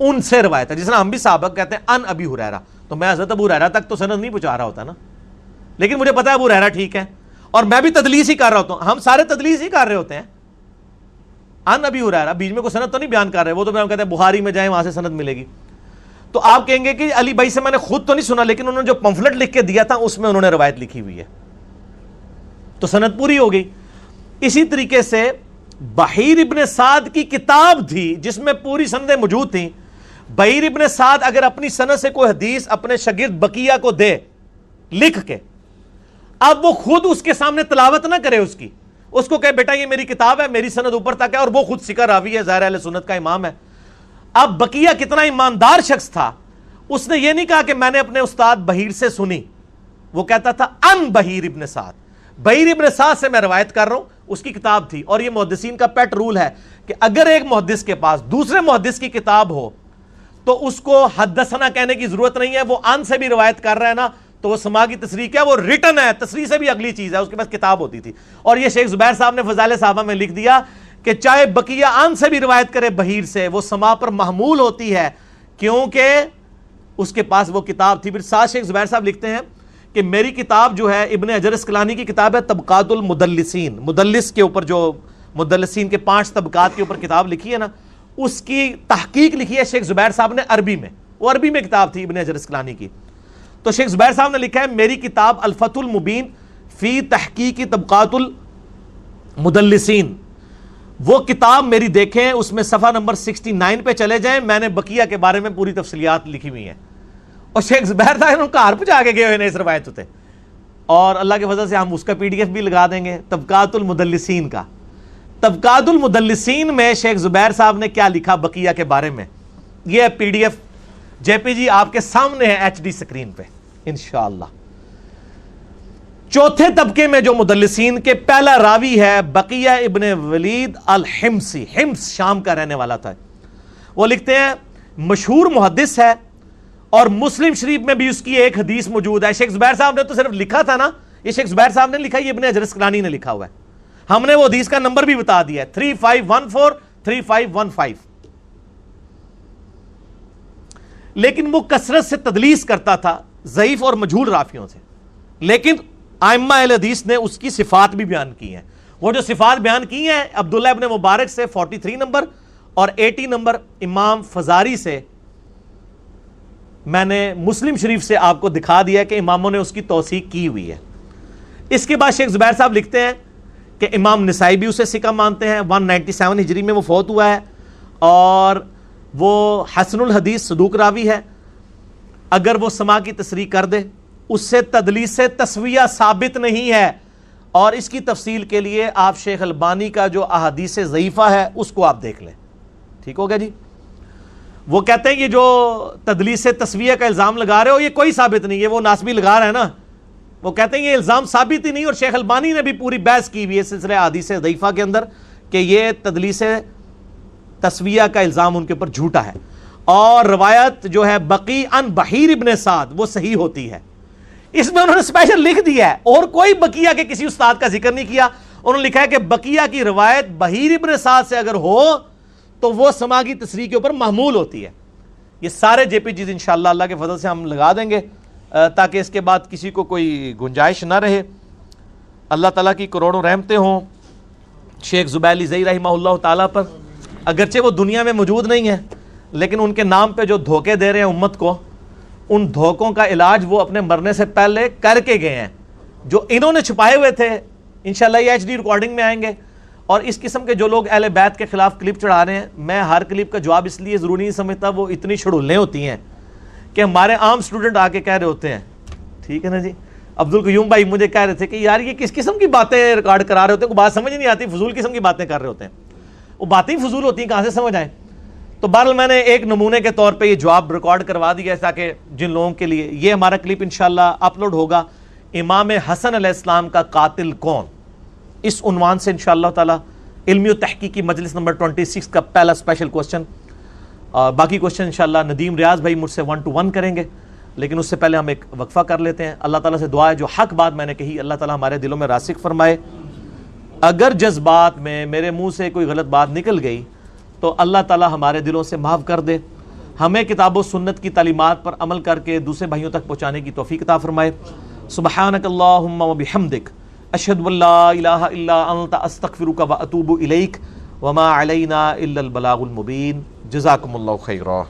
ان سے روایت ہے. جس طرح ہم بھی صحابہ کہتے ہیں ان ابی ہریرہ, تو میں حضرت ابو ہریرہ تک تو سند نہیں پہنچا رہا ہوتا نا, لیکن مجھے پتا ہے ابو ہریرہ ٹھیک ہے, اور میں بھی تدلیس ہی کر رہا ہوتا ہوں, ہم سارے تدلیس ہی کر رہے ہوتے ہیں. ان ابی ہریرہ بیچ میں کوئی سند تو نہیں بیان کر رہے, وہ تو بیان کہتے ہیں بخاری میں جائیں وہاں سے سند ملے گی. تو آپ کہیں گے کہ علی بھائی سے میں نے خود تو نہیں سنا, لیکن انہوں نے جو پمفلٹ لکھ کے دیا تھا اس میں انہوں نے روایت لکھی ہوئی ہے, تو سند پوری ہو گئی. اسی طریقے سے بحیر ابن سعد کی کتاب تھی جس میں پوری سندیں موجود تھیں. بحیر ابن سعد اگر اپنی سند سے کوئی حدیث اپنے شاگرد بقیہ کو دے لکھ کے, اب وہ خود اس کے سامنے تلاوت نہ کرے اس کو کہے بیٹا یہ میری کتاب ہے, میری سند اوپر تک ہے, اور وہ خود سکہ راوی ہے, ظاہر اہل سنت کا امام ہے. اب بقیہ کتنا ایماندار شخص تھا, اس نے یہ نہیں کہا کہ میں نے اپنے استاد بحیر سے سنی, وہ کہتا تھا ان بحیر ابن سعد, بحیر ابن سعد سے میں روایت کر رہا ہوں, اس کی کتاب تھی. اور یہ محدثین کا پیٹ رول ہے کہ اگر ایک محدث کے پاس دوسرے محدث کی کتاب ہو تو اس کو حدثنا کہنے کی ضرورت نہیں ہے, وہ ان سے بھی روایت کر رہا ہے نا, تو وہ سماع کی تصریح کیا, وہ ریٹن ہے, تصریح سے بھی اگلی چیز ہے, اس کے پاس کتاب ہوتی تھی. اور یہ شیخ زبیر صاحب نے فضائل صحابہ میں لکھ دیا کہ چاہے بقیہ ان سے بھی روایت کرے بحیر سے, وہ سماع پر محمول ہوتی ہے کیونکہ اس کے پاس وہ کتاب تھی. پھر ساتھ شیخ زبیر صاحب لکھتے ہیں کہ میری کتاب جو ہے ابن حجر اسقلانی کی کتاب ہے طبقات المدلسین, مدلس کے اوپر جو مدلسین کے 5 طبقات کے اوپر کتاب لکھی ہے نا, اس کی تحقیق لکھی ہے شیخ زبیر صاحب نے عربی میں, وہ عربی میں کتاب تھی ابن حجر اسقلانی کی. تو شیخ زبیر صاحب نے لکھا ہے میری کتاب الفتح المبین فی تحقیق طبقات المدلسین, وہ کتاب میری دیکھیں, اس میں صفحہ نمبر 69 پہ چلے جائیں, میں نے بقیہ کے بارے میں پوری تفصیلات لکھی ہوئی ہیں. اور شیخ زبیر صاحب کار پہنچا کے گئے ہوئے اس روایت ہوتے, اور اللہ کے فضل سے ہم اس کا PDF بھی لگا دیں گے طبقات المدلسین کا. طبقات المدلسین میں شیخ زبیر صاحب نے کیا لکھا بقیہ کے بارے میں, یہ PDF JPG آپ کے سامنے ہے HD سکرین پہ انشاءاللہ. چوتھے طبقے میں جو مدلسین کے پہلا راوی ہے بقیہ ابن ولید الحمصی, حمص شام کا رہنے والا تھا. وہ لکھتے ہیں مشہور محدث ہے اور مسلم شریف میں بھی اس کی ایک حدیث موجود ہے. شیخ زبیر صاحب نے تو صرف لکھا تھا نا, یہ شیخ زبیر صاحب نے لکھا, یہ ابن حجر اسقلانی نے لکھا ہوا ہے. ہم نے وہ حدیث کا نمبر بھی بتا دیا ہے 3514 3515. لیکن وہ کثرت سے تدلیس کرتا تھا ضعیف اور مجہول راویوں سے, لیکن ائمہ اہل حدیث نے اس کی صفات بھی بیان کی ہیں. وہ جو صفات بیان کی ہیں عبداللہ ابن مبارک سے 43 نمبر اور 80 نمبر امام فزاری سے, میں نے مسلم شریف سے آپ کو دکھا دیا کہ اماموں نے اس کی توثیق کی ہوئی ہے. اس کے بعد شیخ زبیر صاحب لکھتے ہیں کہ امام نسائی بھی اسے ثقہ مانتے ہیں, 197 ہجری میں وہ فوت ہوا ہے, اور وہ حسن الحدیث صدوق راوی ہے. اگر وہ سماع کی تصریح کر دے اس سے تدلیس سے تسویہ ثابت نہیں ہے, اور اس کی تفصیل کے لیے آپ شیخ البانی کا جو احادیث ضعیفہ ہے اس کو آپ دیکھ لیں. ٹھیک ہو گیا جی. وہ کہتے ہیں یہ جو تدلیس سے تسویہ کا الزام لگا رہے ہو یہ کوئی ثابت نہیں ہے, وہ ناسبی لگا رہے ہیں نا, وہ کہتے ہیں یہ الزام ثابت ہی نہیں. اور شیخ البانی نے بھی پوری بحث کی ہوئی ہے سلسلہ احادیث ضعیفہ کے اندر کہ یہ تدلیس تسویہ کا الزام ان کے اوپر جھوٹا ہے, اور روایت جو ہے بقی ان بحیر ابن سعد وہ صحیح ہوتی ہے. اس میں انہوں نے اسپیشل لکھ دیا ہے, اور کوئی بقیہ کے کسی استاد کا ذکر نہیں کیا. انہوں نے لکھا ہے کہ بقیہ کی روایت بحیر ابن سعد سے اگر ہو تو وہ سماع کی تصریح کے اوپر محمول ہوتی ہے. یہ سارے جے پی جیز انشاءاللہ اللہ کے فضل سے ہم لگا دیں گے تاکہ اس کے بعد کسی کو کوئی گنجائش نہ رہے. اللہ تعالیٰ کی کروڑوں رحمتیں ہوں شیخ زبیلی زئی رحمہ اللہ تعالیٰ پر. اگرچہ وہ دنیا میں موجود نہیں ہیں لیکن ان کے نام پہ جو دھوکے دے رہے ہیں امت کو, ان دھوکوں کا علاج وہ اپنے مرنے سے پہلے کر کے گئے ہیں. جو انہوں نے چھپائے ہوئے تھے انشاءاللہ یہ ایچ ڈی ریکارڈنگ میں آئیں گے. اور اس قسم کے جو لوگ اہل بیت کے خلاف کلپ چڑھا رہے ہیں, میں ہر کلپ کا جواب اس لیے ضروری نہیں سمجھتا, وہ اتنی چھڑولیں ہوتی ہیں کہ ہمارے عام سٹوڈنٹ آ کے کہہ رہے ہوتے ہیں, ٹھیک ہے نا جی, عبد القیوم بھائی مجھے کہہ رہے تھے کہ یار یہ کس قسم کی باتیں ریکارڈ کرا رہے ہوتے ہیں, کو بات سمجھ نہیں آتی, فضول قسم کی باتیں کر رہے ہوتے ہیں. وہ باتیں ہی فضول ہوتی ہیں, کہاں سے سمجھ آئیں. تو بہرحال میں نے ایک نمونے کے طور پہ یہ جواب ریکارڈ کروا دیا ہے تاکہ جن لوگوں کے لیے یہ ہمارا کلپ انشاءاللہ اپلوڈ ہوگا, امام حسن علیہ السلام کا قاتل کون, اس عنوان سے انشاءاللہ تعالی علمی و تحقیقی مجلس نمبر 26 کا پہلا اسپیشل کوسچن. باقی کوسچن انشاءاللہ ندیم ریاض بھائی مجھ سے 1 to 1 کریں گے, لیکن اس سے پہلے ہم ایک وقفہ کر لیتے ہیں. اللہ تعالیٰ سے دعا ہے جو حق بات میں نے کہی اللہ تعالیٰ ہمارے دلوں میں راسخ فرمائے. اگر جذبات میں میرے منہ سے کوئی غلط بات نکل گئی تو اللہ تعالیٰ ہمارے دلوں سے معاف کر دے, ہمیں کتاب و سنت کی تعلیمات پر عمل کر کے دوسرے بھائیوں تک پہنچانے کی توفیق عطا فرمائے. سبحانک اللہم و بحمدک اشہد ان لا الہ الا انت استغفرک و اتوب الیک وما علینا الا البلاغ المبین. جزاکم اللہ خیرا.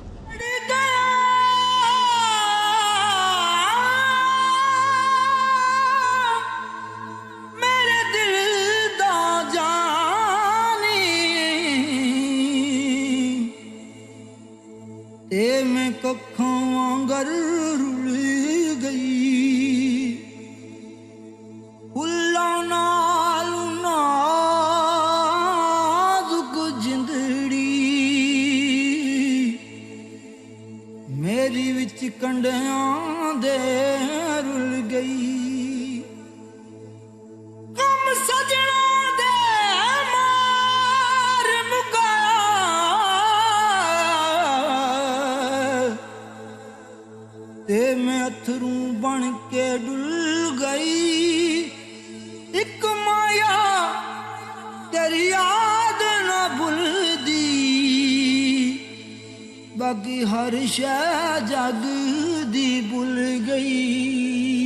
میں ککھاں وانگر رل گئی, پھلاں نال نازک جندڑی میری وچ کنڈیاں دے رل گئی. کم سجنا دے مار تے میں اتھروں بن کے ڈل گئی. ایک مایا تیری یاد نہ بھول دی, باقی ہر شے جگ دی بھول گئی.